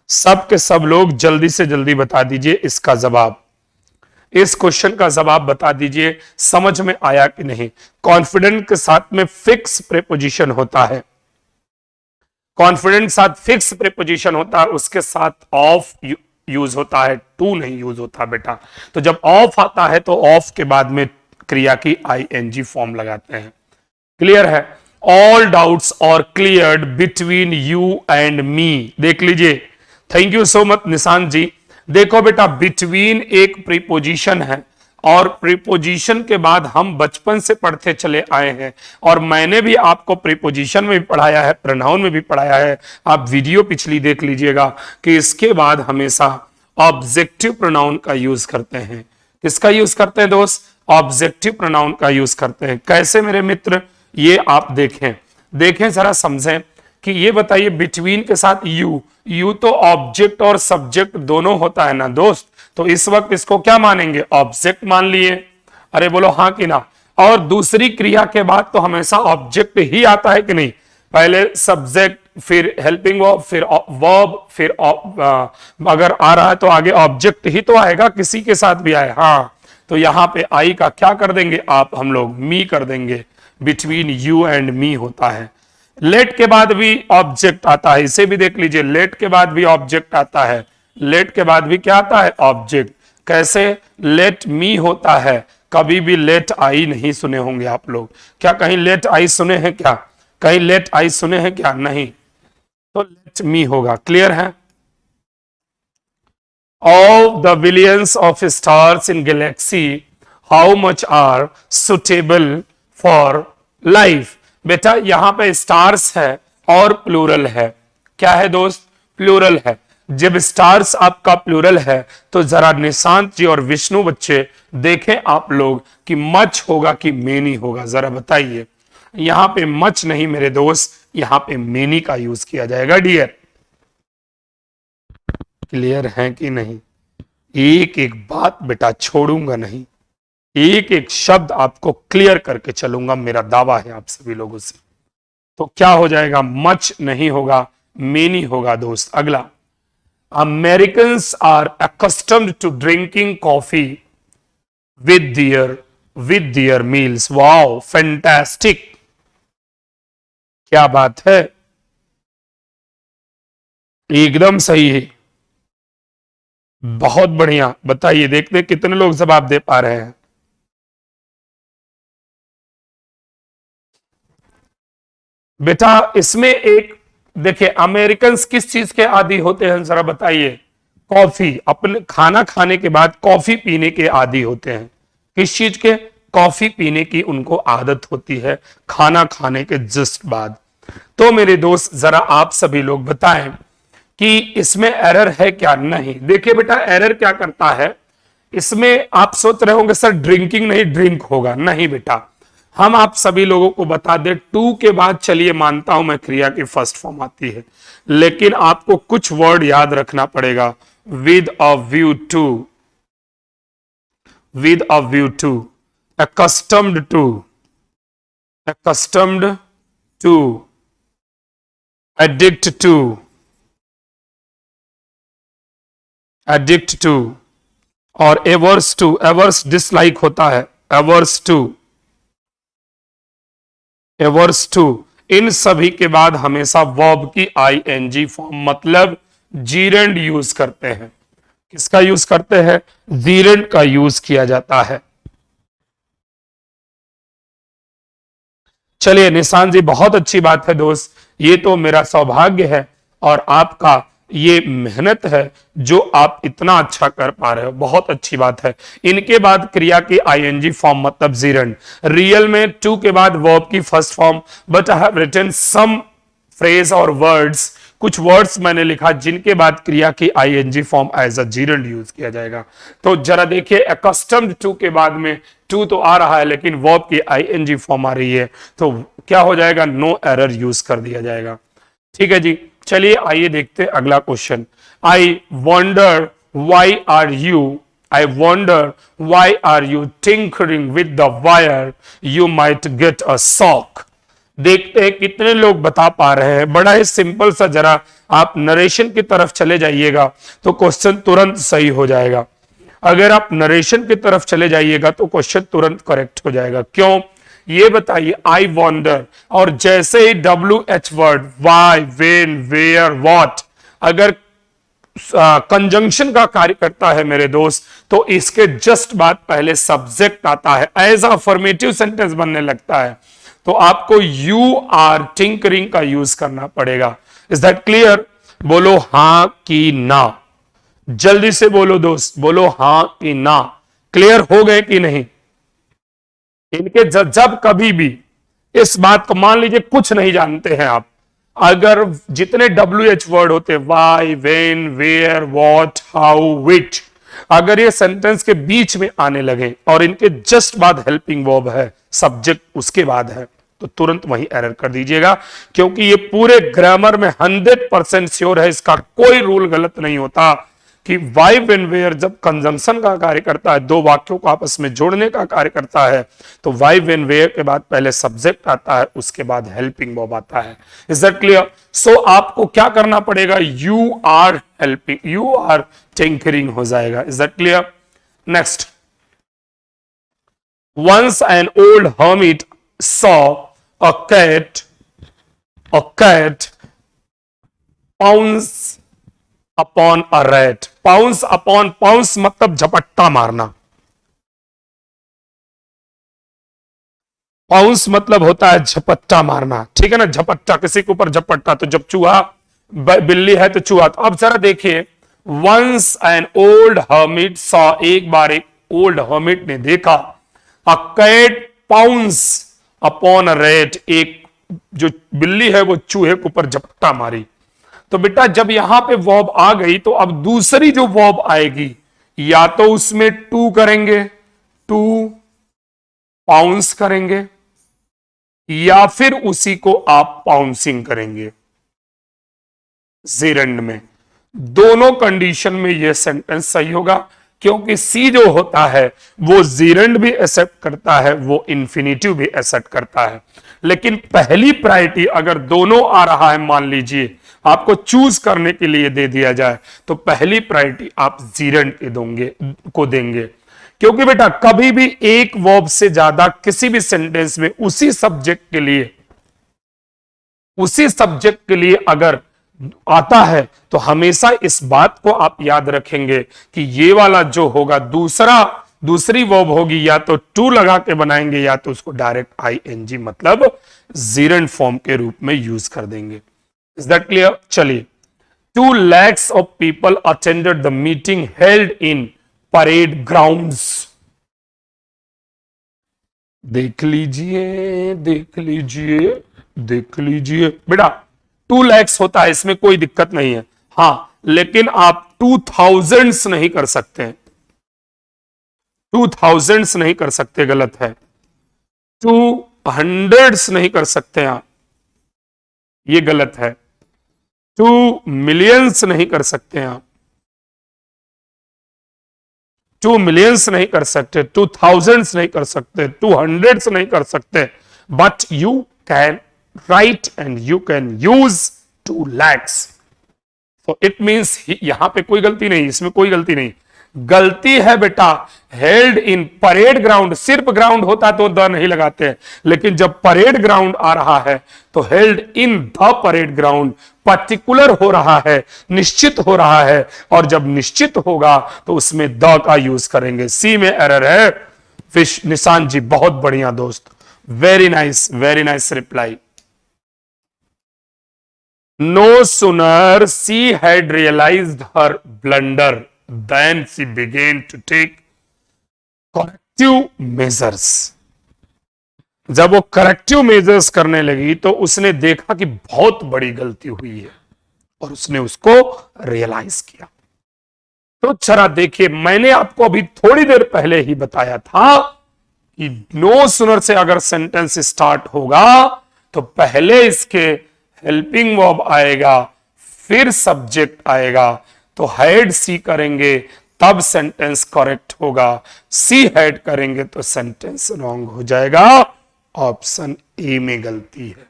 सब के सब लोग जल्दी से जल्दी बता दीजिए इसका जवाब, इस क्वेश्चन का जवाब बता दीजिए, समझ में आया कि नहीं? कॉन्फिडेंट के साथ में फिक्स प्रेपोजिशन होता है, कॉन्फिडेंट साथ फिक्स प्रेपोजिशन होता है, उसके साथ ऑफ यूज होता है, टू नहीं यूज होता बेटा। तो जब ऑफ आता है तो ऑफ के बाद में क्रिया की आईएनजी फॉर्म लगाते हैं। क्लियर है? All doubts are cleared between you and me. देख लीजिए, thank you so much Nishant ji. देखो बेटा, बिटवीन एक प्रीपोजिशन है, और प्रीपोजिशन के बाद हम बचपन से पढ़ते चले आए हैं, और मैंने भी आपको प्रीपोजिशन में भी पढ़ाया है, प्रोनाउन में भी पढ़ाया है। आप वीडियो पिछली देख लीजिएगा कि इसके बाद हमेशा ऑब्जेक्टिव प्रोनाउन का यूज करते हैं। किसका यूज करते हैं दोस्त? ऑब्जेक्टिव प्रोनाउन का यूज करते हैं। कैसे मेरे मित्र? ये आप देखें, देखें जरा, समझें कि ये बताइए, बिटवीन के साथ यू, यू तो ऑब्जेक्ट और सब्जेक्ट दोनों होता है ना दोस्त, तो इस वक्त इसको क्या मानेंगे? ऑब्जेक्ट मान लिए। अरे बोलो हाँ कि ना। और दूसरी क्रिया के बाद तो हमेशा ऑब्जेक्ट ही आता है कि नहीं? पहले सब्जेक्ट, फिर हेल्पिंग वर्ब, फिर वर्ब, फिर अगर आ रहा है तो आगे ऑब्जेक्ट ही तो आएगा, किसी के साथ भी आए। हाँ, तो यहां पे आई का क्या कर देंगे आप, हम लोग मी कर देंगे। बिटवीन यू एंड मी होता है। लेट के बाद भी ऑब्जेक्ट आता है, इसे भी देख लीजिए, लेट के बाद भी ऑब्जेक्ट आता है, लेट के बाद भी क्या आता है? ऑब्जेक्ट। कैसे? लेट मी होता है, कभी भी लेट आई नहीं सुने होंगे आप लोग। क्या कहीं लेट आई सुने हैं क्या? कहीं लेट आई सुने हैं क्या? नहीं, तो लेट मी होगा। क्लियर है? Of the billions of stars in galaxy, how much are suitable for life? बेटा यहां पे स्टार्स है और प्लूरल है। क्या है दोस्त? प्लूरल है। जब स्टार्स आपका प्लूरल है तो जरा निशांत जी और विष्णु बच्चे देखें आप लोग कि मच होगा कि मेनी होगा, जरा बताइए। यहां पे मच नहीं मेरे दोस्त, यहां पे मेनी का यूज किया जाएगा डियर। क्लियर है कि नहीं? एक एक बात बेटा छोड़ूंगा नहीं, एक एक शब्द आपको क्लियर करके चलूंगा, मेरा दावा है आप सभी लोगों से। तो क्या हो जाएगा? मच नहीं होगा, मेनी होगा दोस्त। अगला, Americans are accustomed to drinking coffee with their meals. Wow, fantastic, क्या बात है, एकदम सही है, बहुत बढ़िया। बताइए, देखते कितने लोग जवाब दे पा रहे हैं। बेटा इसमें एक देखिए, अमेरिकन किस चीज के आदी होते हैं जरा बताइए? कॉफी, अपने खाना खाने के बाद कॉफी पीने के आदी होते हैं। किस चीज के? कॉफी पीने की उनको आदत होती है खाना खाने के जस्ट बाद। तो मेरे दोस्त जरा आप सभी लोग बताएं कि इसमें एरर है क्या? नहीं। देखिए बेटा, एरर क्या करता है इसमें? आप सोच रहे होंगे सर ड्रिंकिंग नहीं ड्रिंक होगा, नहीं बेटा। हम आप सभी लोगों को बता दें, टू के बाद चलिए मानता हूं मैं क्रिया की फर्स्ट फॉर्म आती है, लेकिन आपको कुछ वर्ड याद रखना पड़ेगा। With a view to, with a view to, accustomed to, accustomed to, addict to, addict to, और एवर्स टू, एवर्स डिसलाइक होता है, एवर्स टू, एवर्स टू, इन सभी के बाद हमेशा वर्ब की आईएनजी फॉर्म मतलब जीरेंड यूज करते हैं। किसका यूज करते हैं? जीरेंड का यूज किया जाता है। चलिए निशान जी, बहुत अच्छी बात है दोस्त, ये तो मेरा सौभाग्य है और आपका ये मेहनत है जो आप इतना अच्छा कर पा रहे हो, बहुत अच्छी बात है। इनके बाद क्रिया की आईएनजी फॉर्म मतलब जीरेंड, रियल में टू के बाद वर्ब की first form, but I have written some phrase और वर्ड्स, कुछ वर्ड्स मैंने लिखा जिनके बाद क्रिया की ING form as a gerund use किया जाएगा। तो जरा देखिए, अकस्टम्ड टू के बाद में टू तो आ रहा है लेकिन वर्ब की आईएनजी फॉर्म आ रही है, तो क्या हो जाएगा? नो एरर यूज कर दिया जाएगा। ठीक है जी, चलिए आइए देखते हैं अगला question. I wonder why are you, I wonder why are you tinkering with the wire, you might get a shock. देखते हैं कितने लोग बता पा रहे हैं। बड़ा ही सिंपल सा, जरा आप नरेशन की तरफ चले जाइएगा तो क्वेश्चन तुरंत सही हो जाएगा। अगर आप नरेशन की तरफ चले जाइएगा तो क्वेश्चन तुरंत करेक्ट हो जाएगा। क्यों ये बताइए? आई वॉन्डर और जैसे ही WH word, why, when, where, what अगर कंजंक्शन का कार्य करता है मेरे दोस्त, तो इसके जस्ट बाद पहले सब्जेक्ट आता है, एज अफर्मेटिव सेंटेंस बनने लगता है, तो आपको यू आर टिंकरिंग का यूज करना पड़ेगा। Is that clear? बोलो हां कि ना, जल्दी से बोलो दोस्त, बोलो हां कि ना। क्लियर हो गए कि नहीं? इनके जब कभी भी इस बात को मान लीजिए कुछ नहीं जानते हैं आप, अगर जितने WH वर्ड होते, why, when, where, what, how, which, अगर ये सेंटेंस के बीच में आने लगे और इनके जस्ट बाद हेल्पिंग वर्ब है, सब्जेक्ट उसके बाद है, तो तुरंत वही एरर कर दीजिएगा, क्योंकि ये पूरे ग्रामर में 100% श्योर है, इसका कोई रूल गलत नहीं होता कि वाई वेन वेयर जब कंजंक्शन का कार्य करता है, दो वाक्यों को आपस में जोड़ने का कार्य करता है, तो वाई वेन वेयर के बाद पहले सब्जेक्ट आता है, उसके बाद हेल्पिंग वर्ब आता है। Is that clear? सो आपको क्या करना पड़ेगा? You are helping, you are tinkering हो जाएगा। Is that clear? Next, once an old hermit saw a cat pounce upon a rat। pounce upon, pounce मतलब झपट्टा मारना, पाउंस मतलब होता है झपट्टा मारना, ठीक है ना? झपट्टा, किसी के ऊपर झपट्टा, तो जब चूहा, बिल्ली है तो चूहा। तो अब जरा देखिए, once an old hermit saw, एक बार एक ओल्ड हर्मिट ने देखा, a cat pounce upon a rat, एक जो बिल्ली है वो चूहे के ऊपर झपट्टा मारी। तो बेटा जब यहां पे वर्ब आ गई तो अब दूसरी जो वर्ब आएगी, या तो उसमें टू करेंगे, टू पाउंस करेंगे, या फिर उसी को आप पाउंसिंग करेंगे जेरेंड में। दोनों कंडीशन में यह सेंटेंस सही होगा, क्योंकि सी जो होता है वो जीरेंड भी एक्सेप्ट करता है, वो इंफिनिटिव भी एक्सेप्ट करता है। लेकिन पहली प्रायोरिटी अगर दोनों आ रहा है, मान लीजिए आपको चूज करने के लिए दे दिया जाए, तो पहली प्रायोरिटी आप जीरेंड को देंगे, क्योंकि बेटा कभी भी एक वर्ब से ज्यादा किसी भी सेंटेंस में उसी सब्जेक्ट के लिए अगर आता है, तो हमेशा इस बात को आप याद रखेंगे कि ये वाला जो होगा दूसरी वर्ब होगी, या तो टू लगा के बनाएंगे, या तो उसको डायरेक्ट आईएनजी मतलब जीरेंड फॉर्म के रूप में यूज कर देंगे। Is that clear? चलिए, 2 lakhs of people attended the meeting held in parade grounds। देख लीजिए बेटा, 2 lakhs होता है, इसमें कोई दिक्कत नहीं है। हां, लेकिन आप 2000s नहीं कर सकते, 2000s नहीं कर सकते, गलत है। 200s नहीं कर सकते आप, ये गलत है। 2 millions नहीं कर सकते आप, 2 millions नहीं कर सकते, 2000s नहीं कर सकते, 200s नहीं कर सकते, but you can write and you can use 2 lakhs। तो इट मींस यहां पे कोई गलती नहीं, इसमें कोई गलती नहीं। गलती है बेटा हेल्ड इन परेड ग्राउंड। सिर्फ ग्राउंड होता तो द नहीं लगाते हैं, लेकिन जब परेड ग्राउंड आ रहा है तो held in the parade ground, particular हो रहा है, निश्चित हो रहा है, और जब निश्चित होगा तो उसमें द का यूज करेंगे। सी में एरर है। फिश निशान जी बहुत बढ़िया दोस्त, very nice reply. No sooner she had realized her blunder than she began to take corrective measures. जब वो करेक्टिव मेजर्स करने लगी तो उसने देखा कि बहुत बड़ी गलती हुई है और उसने उसको रियलाइज किया। तो जरा देखिए, मैंने आपको अभी थोड़ी देर पहले ही बताया था कि नो सुनर से अगर सेंटेंस स्टार्ट होगा तो पहले इसके हेल्पिंग वर्ब आएगा, फिर सब्जेक्ट आएगा। तो हैड सी करेंगे तब सेंटेंस करेक्ट होगा, सी हैड करेंगे तो सेंटेंस रॉन्ग हो जाएगा। ऑप्शन ए में गलती है,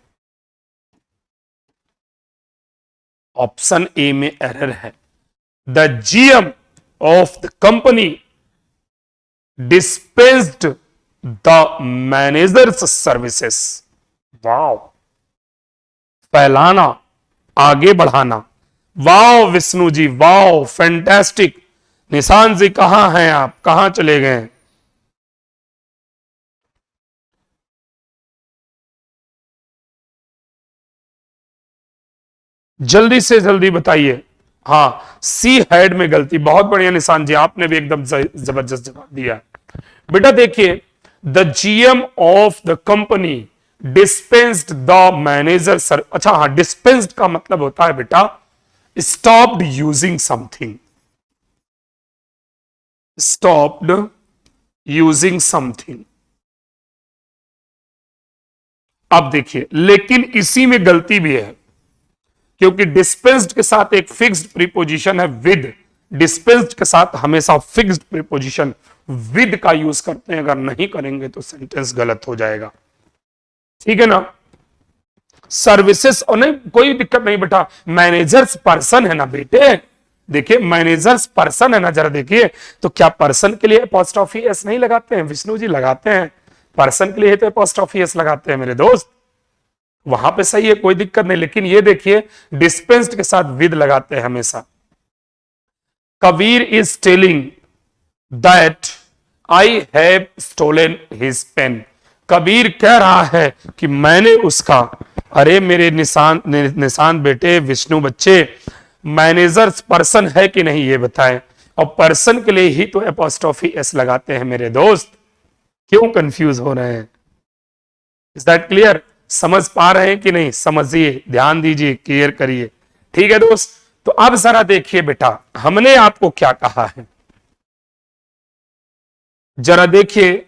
ऑप्शन ए में एरर है। The GM of the company dispensed the managers services. Wow, फैलाना, आगे बढ़ाना। Wow Vishnu ji, wow fantastic. निशान जी कहां हैं आप, कहां चले गए? जल्दी से जल्दी बताइए। हाँ, सी हेड में गलती। बहुत बढ़िया निशान जी, आपने भी एकदम जबरदस्त जवाब दिया। बेटा देखिए, the GM of the company dispensed the manager sir. अच्छा हाँ, डिस्पेंस्ड का मतलब होता है बेटा stopped using something, stopped using something. अब देखिए, लेकिन इसी में गलती भी है, क्योंकि डिस्पेंस्ड के साथ एक फिक्स्ड प्रीपोजिशन है विद। डिस्पेंस्ड के साथ हमेशा फिक्स्ड प्रीपोजिशन विद का यूज करते हैं, अगर नहीं करेंगे तो सेंटेंस गलत हो जाएगा। ठीक है ना? सर्विसेज और नहीं, कोई दिक्कत नहीं बेटा, मैनेजर्स पर्सन है ना बेटे। देखिए मैनेजर्स पर्सन है ना, जरा देखिए तो क्या पर्सन के लिए अपॉस्ट्रोफी एस नहीं लगाते हैं? विष्णु जी लगाते हैं, पर्सन के लिए तो अपॉस्ट्रोफी एस लगाते हैं मेरे दोस्त, वहां पे सही है, कोई दिक्कत नहीं। लेकिन ये देखिए डिस्पेंस्ड के साथ विद लगाते हैं हमेशा। Kabir is telling that I have stolen his pen. Kabir कह रहा है कि मैंने उसका, अरे मेरे निशान बेटे, विष्णु बच्चे, मैनेजर्स पर्सन है कि नहीं ये बताएं। और पर्सन के लिए ही तो एपोस्ट्रोफी एस लगाते हैं मेरे दोस्त, क्यों कंफ्यूज हो रहे हैं? Is that clear? समझ पा रहे हैं कि नहीं? समझिए, ध्यान दीजिए, क्लियर करिए। ठीक है दोस्त, तो अब जरा देखिए बेटा, हमने आपको क्या कहा है, जरा देखिए।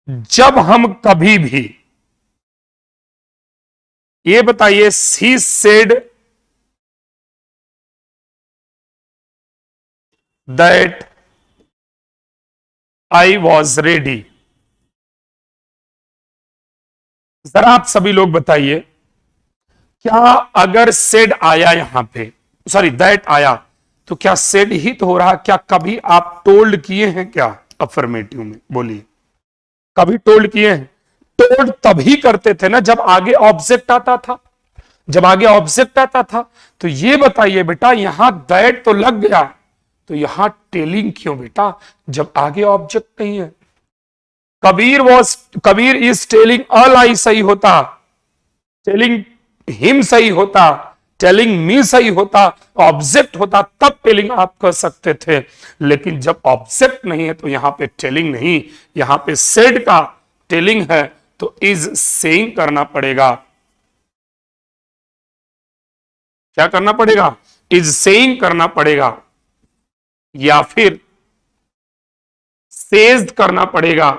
जब हम कभी भी, ये बताइए, she said that I was ready, जरा आप सभी लोग बताइए, क्या अगर सेड आया यहां पे, सॉरी दैट आया, तो क्या सेड ही तो हो रहा? क्या कभी आप टोल्ड किए हैं क्या अफर्मेटिव में? बोलिए, कभी टोल्ड किए हैं? टोल्ड तभी करते थे ना जब आगे ऑब्जेक्ट आता था, जब आगे ऑब्जेक्ट आता था। तो ये बताइए बेटा, यहां दैट तो लग गया, तो यहां टेलिंग क्यों बेटा, जब आगे ऑब्जेक्ट नहीं है? कबीर इज टेलिंग अ लाई सही होता, टेलिंग हिम सही होता, टेलिंग मी सही होता, ऑब्जेक्ट होता तब टेलिंग आप कर सकते थे। लेकिन जब ऑब्जेक्ट नहीं है तो यहां पे टेलिंग नहीं, यहां पे सेड का टेलिंग है, तो इज सेइंग करना पड़ेगा। क्या करना पड़ेगा? इज सेइंग करना पड़ेगा, या फिर सेज्ड करना पड़ेगा।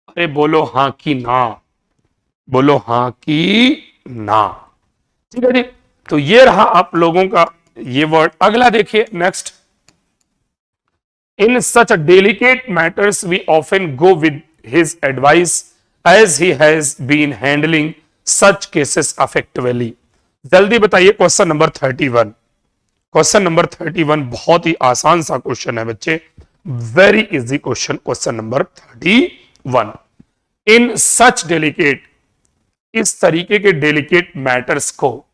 अरे बोलो हां कि ना, बोलो हां कि ना। ठीक है जी, तो ये रहा आप लोगों का ये वर्ड। अगला देखिए, next. In such delicate matters we often go with his advice as he has been handling such cases effectively. जल्दी बताइए क्वेश्चन नंबर 31। क्वेश्चन नंबर 31 बहुत ही आसान सा क्वेश्चन है बच्चे, very easy question. Question number 31, इन सच डेलिकेट, इस तरीके के डेलिकेट मैटर्स को,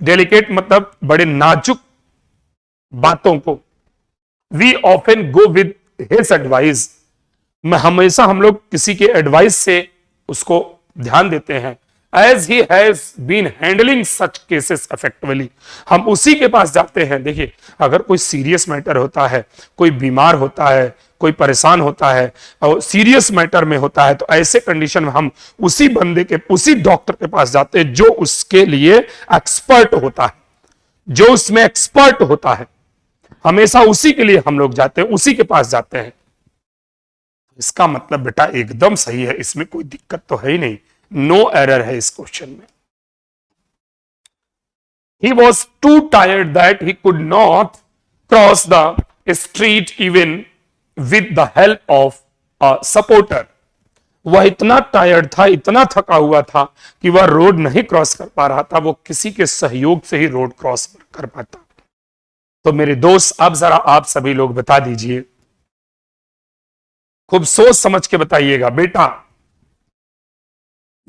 डेलिकेट मतलब बड़े नाजुक बातों को, we often go with his advice, मैं हमेशा हम लोग किसी के एडवाइस से उसको ध्यान देते हैं। As he has been handling such cases effectively, हम उसी के पास जाते हैं। देखिए, अगर कोई सीरियस मैटर होता है, कोई बीमार होता है, कोई परेशान होता है और सीरियस मैटर में होता है, तो ऐसे कंडीशन में हम उसी बंदे के, उसी डॉक्टर के पास जाते हैं जो उसके लिए एक्सपर्ट होता है, जो उसमें एक्सपर्ट होता है। हमेशा उसी के लिए हम लोग जाते हैं, उसी के पास जाते हैं। इसका मतलब बेटा एकदम सही है, इसमें कोई दिक्कत तो है ही नहीं, नो एरर है इस क्वेश्चन में। He was too tired that he could not cross the street even with the help of a supporter. वह इतना टायर्ड था, इतना थका हुआ था कि वह रोड नहीं क्रॉस कर पा रहा था, वो किसी के सहयोग से ही रोड क्रॉस कर पाता। तो मेरे दोस्त, अब जरा आप सभी लोग बता दीजिए, खूब सोच समझ के बताइएगा बेटा।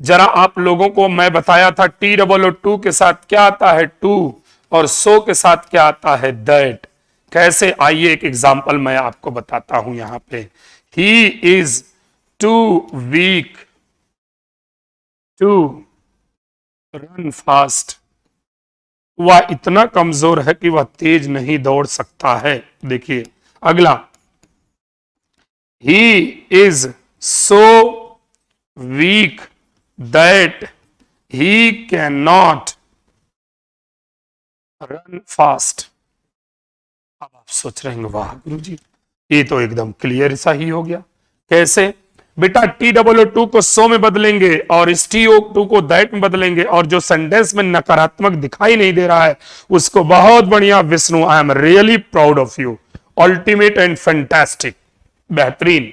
जरा आप लोगों को मैं बताया था TOO के साथ क्या आता है, टू, और सो के साथ क्या आता है, दैट। कैसे, आइए एक एग्जांपल मैं आपको बताता हूं यहां पे। He is too weak to run fast, वह इतना कमजोर है कि वह तेज नहीं दौड़ सकता है। देखिए अगला, he is so weak that he cannot run fast। अब आप सोच रहे हैं वाह गुरुजी, ये तो एकदम क्लियर सा ही हो गया। कैसे बेटा, TOO को सो में बदलेंगे और इस TO2 को दैट में बदलेंगे, और जो सेंटेंस में नकारात्मक दिखाई नहीं दे रहा है उसको बहुत बढ़िया, Vishnu I am really proud of you, ultimate and fantastic, बेहतरीन।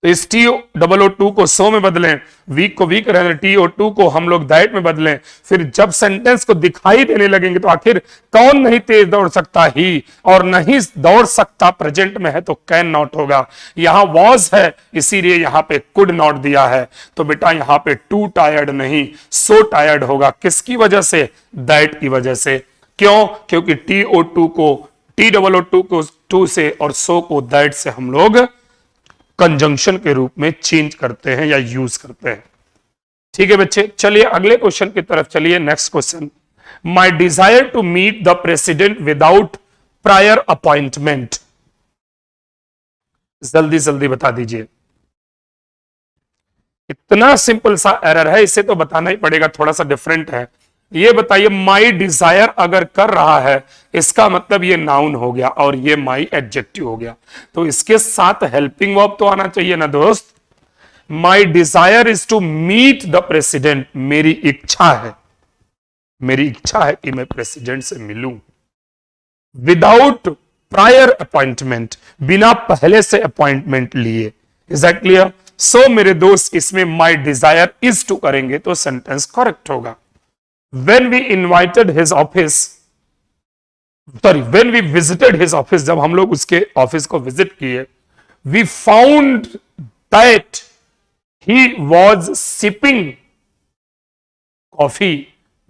तो इस TOO को सो में बदलें, वीक को वीक रहने, TO2 को हम लोग दैट में बदलें। फिर जब सेंटेंस को दिखाई देने लगेंगे तो आखिर कौन नहीं तेज दौड़ सकता, ही, और नहीं दौड़ सकता प्रेजेंट में है तो कैन नॉट होगा। यहां वॉज है इसीलिए यहां पे कुड नॉट दिया है। तो बेटा यहां पे टू टायर्ड नहीं, सो टायर्ड होगा। किसकी वजह से, दैट की वजह से। क्यों, क्योंकि TOO को टू से और सो को दैट से हम लोग कंजंक्शन के रूप में चेंज करते हैं या यूज करते हैं। ठीक है बच्चे, चलिए अगले क्वेश्चन की तरफ चलिए। Next question, my desire to meet the president without prior appointment. जल्दी जल्दी बता दीजिए। इतना सिंपल सा एरर है, इसे तो बताना ही पड़ेगा, थोड़ा सा डिफरेंट है। ये बताइए, माई डिजायर अगर कर रहा है, इसका मतलब ये नाउन हो गया और ये माई एडजेक्टिव हो गया, तो इसके साथ हेल्पिंग वर्ब तो आना चाहिए ना दोस्त। My desire is to meet the president, मेरी इच्छा है, मेरी इच्छा है कि मैं प्रेसिडेंट से मिलूं। विदाउट प्रायर अपॉइंटमेंट, बिना पहले से अपॉइंटमेंट लिए। Is that clear? सो मेरे दोस्त, इसमें माई डिजायर इज टू करेंगे तो सेंटेंस करेक्ट होगा। When we invited his office, sorry, when we visited his office, जब हम लोग उसके ऑफिस को विजिट किए, we found that he was sipping coffee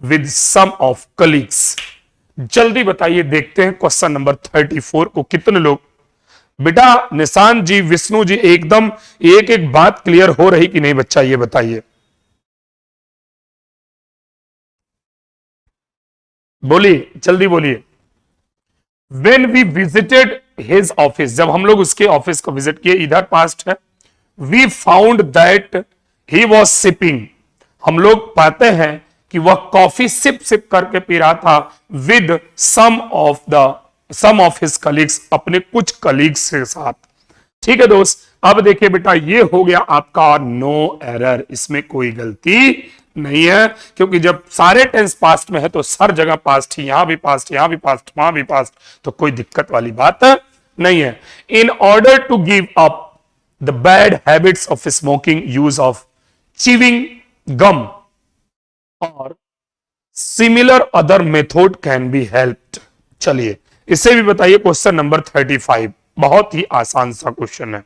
with some of colleagues। जल्दी बताइए, देखते हैं क्वेश्चन नंबर 34 को कितने लोग। बेटा निशान जी, विष्णु जी, एकदम एक एक बात क्लियर हो रही कि नहीं बच्चा, ये बताइए, बोलिए, जल्दी बोलिए। When we visited his office, जब हम लोग उसके ऑफिस को विजिट किए, इधर पास्ट है। We found that he was sipping, हम लोग पाते हैं कि वह कॉफी सिप सिप करके पी रहा था with some of his colleagues, अपने कुछ कलीग्स के साथ। ठीक है दोस्त, अब देखिए बेटा, ये हो गया आपका नो एरर, इसमें कोई गलती नहीं है, क्योंकि जब सारे टेंस पास्ट में है तो हर जगह पास्ट ही, यहां भी पास्ट, यहां भी पास्ट, वहां भी पास्ट, तो कोई दिक्कत वाली बात नहीं है। In order to give up the bad habits of smoking, use of chewing gum और similar other method can be helped. चलिए इसे भी बताइए, क्वेश्चन नंबर 35, बहुत ही आसान सा क्वेश्चन है,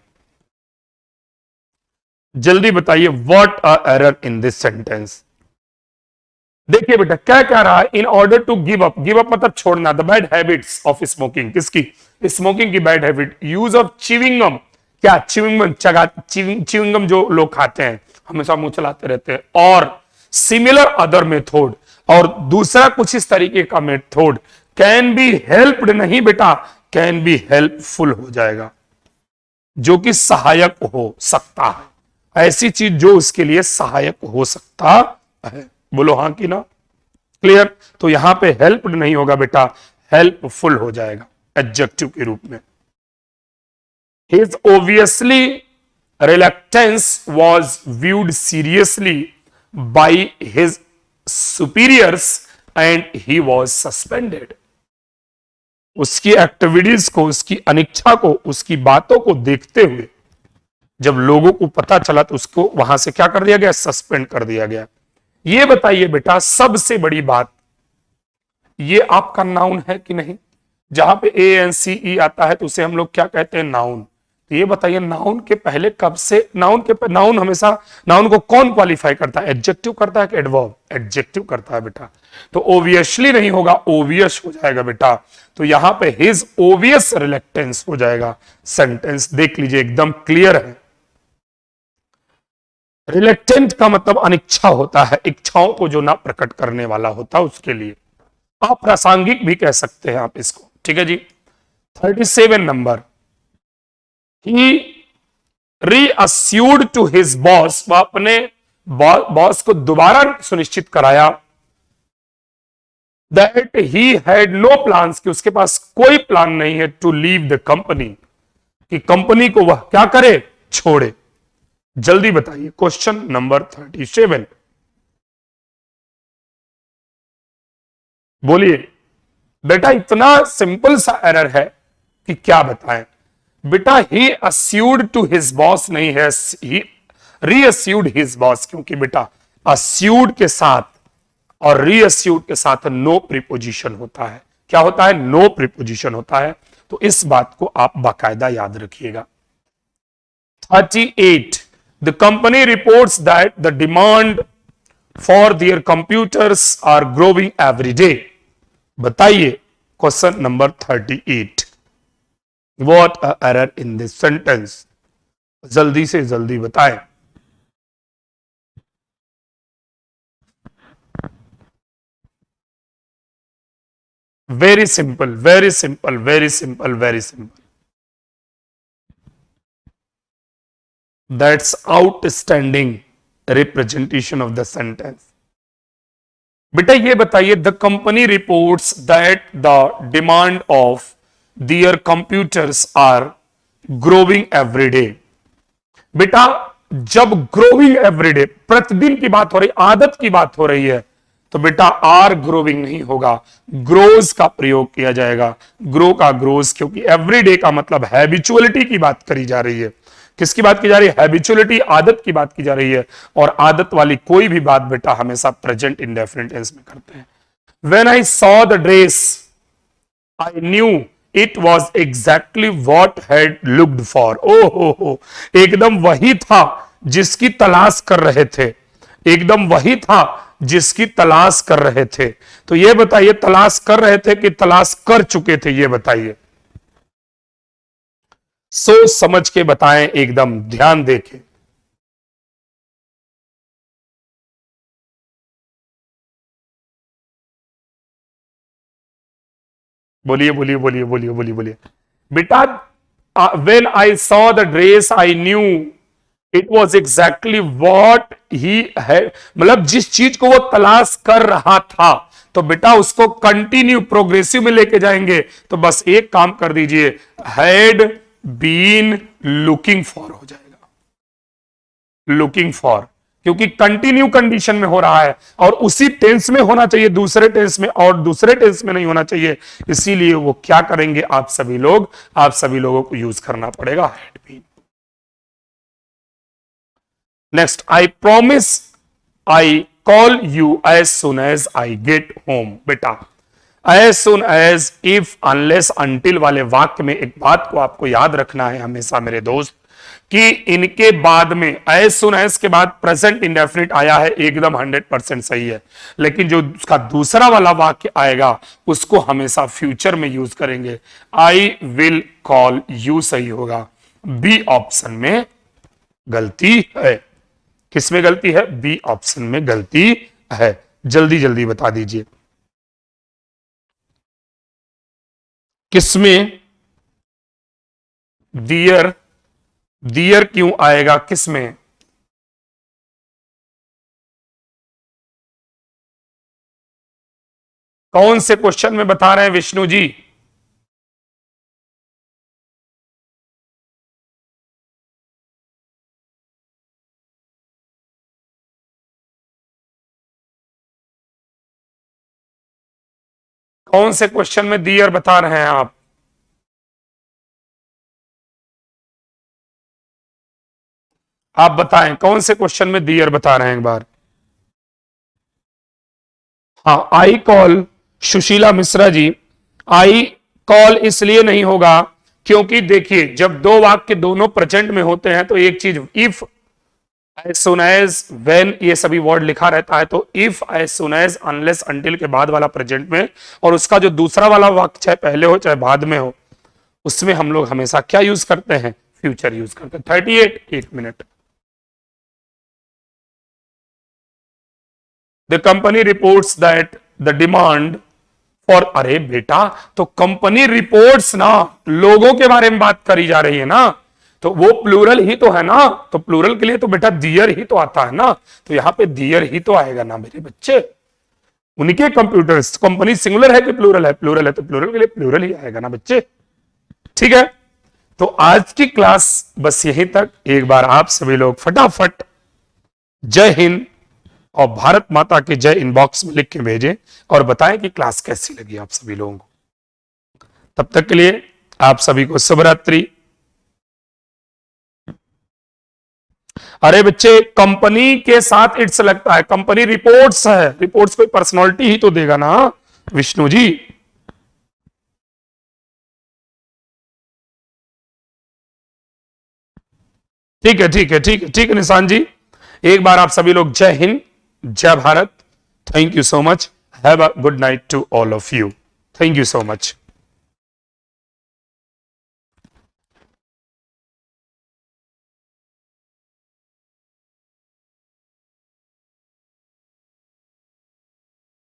जल्दी बताइए। What a error in this sentence. देखिए बेटा क्या कह रहा है, in order to give up मतलब छोड़ना, the bad habits of smoking, किसकी, स्मोकिंग की bad habit, use of chewing gum, क्या च्युइंगम, च्युइंगम जो लोग खाते हैं हमेशा मुंह चलाते रहते हैं, और सिमिलर अदर मेथड, और दूसरा कुछ इस तरीके का मेथड, कैन बी हेल्प्ड नहीं बेटा, कैन बी हेल्पफुल हो जाएगा, जो कि सहायक हो सकता है, ऐसी चीज जो उसके लिए सहायक हो सकता है। बोलो हाँ कि ना, क्लियर। तो यहां पे हेल्प्ड नहीं होगा बेटा, हेल्पफुल हो जाएगा एडजेक्टिव के रूप में। His obviously reluctance was viewed seriously by his superiors and he was suspended। उसकी एक्टिविटीज को, उसकी अनिच्छा को, उसकी बातों को देखते हुए जब लोगों को पता चला तो उसको वहां से क्या कर दिया गया, सस्पेंड कर दिया गया। ये बताइए बेटा सबसे बड़ी बात, ये आपका नाउन है कि नहीं, जहां पे ANCE आता है तो उसे हम लोग क्या कहते हैं, नाउन। तो ये बताइए नाउन के पहले कब से, नाउन हमेशा, नाउन को कौन क्वालिफाई करता है, एडजेक्टिव करता है कि एडवर्ब, एडजेक्टिव करता है बेटा। तो ओबियसली नहीं होगा, ओबियस हो जाएगा बेटा। तो यहां पे हिज ओबियस रिलेक्टेंस हो जाएगा। सेंटेंस देख लीजिए एकदम क्लियर है। रिलेक्टेंट का मतलब अनिच्छा होता है, इच्छाओं को जो ना प्रकट करने वाला होता है उसके लिए, अप्रासंगिक भी कह सकते हैं आप इसको, ठीक है जी। 37 number, he reassured to his boss, वह अपने बॉस को दोबारा सुनिश्चित कराया, that he had no plans, कि उसके पास कोई प्लान नहीं है, टू लीव द कंपनी, कि कंपनी को वह क्या करे, छोड़े। जल्दी बताइए क्वेश्चन नंबर 37, बोलिए बेटा। इतना सिंपल सा एरर है कि क्या बताएं बेटा। ही अस्यूर्ड टू हिज बॉस नहीं है, ही रीअस्यूर्ड हिज बॉस, क्योंकि बेटा अस्यूर्ड के साथ और रीअस्यूर्ड के साथ नो प्रीपोजिशन होता है। क्या होता है, नो प्रीपोजिशन होता है। तो इस बात को आप बाकायदा याद रखिएगा। 38, the company reports that the demand for their computers are growing every day. बताइए question number 38, what a error in this sentence. जल्दी से जल्दी बताएं। Very simple, very simple, very simple, very simple. That's outstanding representation of the sentence. बेटा ये बताइए, the company reports that the demand of their computers are growing every day. बेटा जब growing everyday, प्रतिदिन की बात हो रही, आदत की बात हो रही है, तो बेटा आर ग्रोइंग नहीं होगा, ग्रोज का प्रयोग किया जाएगा, ग्रो का ग्रोज, क्योंकि एवरीडे का मतलब हैबिचुअलिटी की बात करी जा रही है। किसकी बात की जा रही है, हैबिचुअलिटी, आदत की बात की जा रही है। और आदत वाली कोई भी बात बेटा हमेशा प्रेजेंट इंडेफिनिट टेंस में करते हैं। When I saw the dress I knew it was exactly what had looked for. हो, एकदम वही था जिसकी तलाश कर रहे थे, एकदम वही था जिसकी तलाश कर रहे थे। तो ये बताइए तलाश कर रहे थे कि तलाश कर चुके थे, ये बताइए, सोच समझ के बताएं, एकदम ध्यान देके। बोलिए बोलिए बोलिए बोलिए बोलिए बोलिए बेटा। When I saw the dress I knew it was exactly what he है, मतलब जिस चीज को वो तलाश कर रहा था। तो बेटा उसको कंटिन्यू प्रोग्रेसिव में लेके जाएंगे। तो बस एक काम कर दीजिए, हैड बीन लुकिंग फॉर हो जाएगा, लुकिंग फॉर, क्योंकि कंटिन्यू कंडीशन में हो रहा है और उसी टेंस में होना चाहिए, दूसरे टेंस में, और दूसरे टेंस में नहीं होना चाहिए। इसीलिए वो क्या करेंगे, आप सभी लोगों को यूज करना पड़ेगा had been. Next, I promise I call you as soon as I get home. बेटा as soon as, if, unless, until वाले वाक्य में एक बात को आपको याद रखना है हमेशा मेरे दोस्त, कि इनके बाद में एज सुन एज के बाद प्रेजेंट इंडेफिनिट आया है, एकदम 100% सही है, लेकिन जो उसका दूसरा वाला वाक्य आएगा उसको हमेशा फ्यूचर में यूज करेंगे। आई विल कॉल यू सही होगा। बी ऑप्शन में गलती है। किसमें गलती है? बी ऑप्शन में गलती है। जल्दी जल्दी बता दीजिए किसमें डियर, डियर क्यों आएगा किसमें? कौन से क्वेश्चन में बता रहे हैं विष्णु जी? कौन से क्वेश्चन में डियर बता रहे हैं आप? आप बताएं कौन से क्वेश्चन में डियर बता रहे हैं एक बार। हाँ, I call, Sushila Mishra ji, I call इसलिए नहीं होगा क्योंकि देखिए जब दो वाक्य दोनों प्रेजेंट में होते हैं तो एक चीज if, as soon as, when, ये सभी वर्ड लिखा रहता है, तो if, as soon as, unless, until के बाद वाला प्रेजेंट में, और उसका जो दूसरा वाला वाक्य चाहे पहले हो चाहे बाद में हो, उसमें हम लोग हमेशा क्या यूज करते हैं? फ्यूचर यूज करते हैं। 38, एक minute. The company reports that the demand for, अरे बेटा तो कंपनी रिपोर्ट्स ना, लोगों के बारे में बात करी जा रही है ना, तो वो प्लूरल ही तो है ना, तो प्लूरल के लिए तो बेटा दियर ही तो आता है ना, तो यहां पे दियर ही तो आएगा ना मेरे बच्चे। उनके कंप्यूटर्स, कंपनी सिंगुलर है कि प्लूरल है? प्लूरल है, तो प्लूरल के लिए प्लूरल ही आएगा ना बच्चे। ठीक है, तो आज की क्लास बस यहीं तक। एक बार आप सभी लोग फटाफट जय हिंद और भारत माता की जय इनबॉक्स में लिख के भेजें और बताएं कि क्लास कैसी लगी आप सभी लोगों को। तब तक के लिए आप सभी को शुभ रात्रि। अरे बच्चे कंपनी के साथ इट्स लगता है, कंपनी रिपोर्ट्स है, रिपोर्ट्स कोई पर्सनालिटी ही तो देगा ना विष्णु जी। ठीक है ठीक है ठीक है ठीक है निशान जी। एक बार आप सभी लोग जय हिंद, जय Bharat. Thank you so much. Have a good night to all of you. Thank you so much.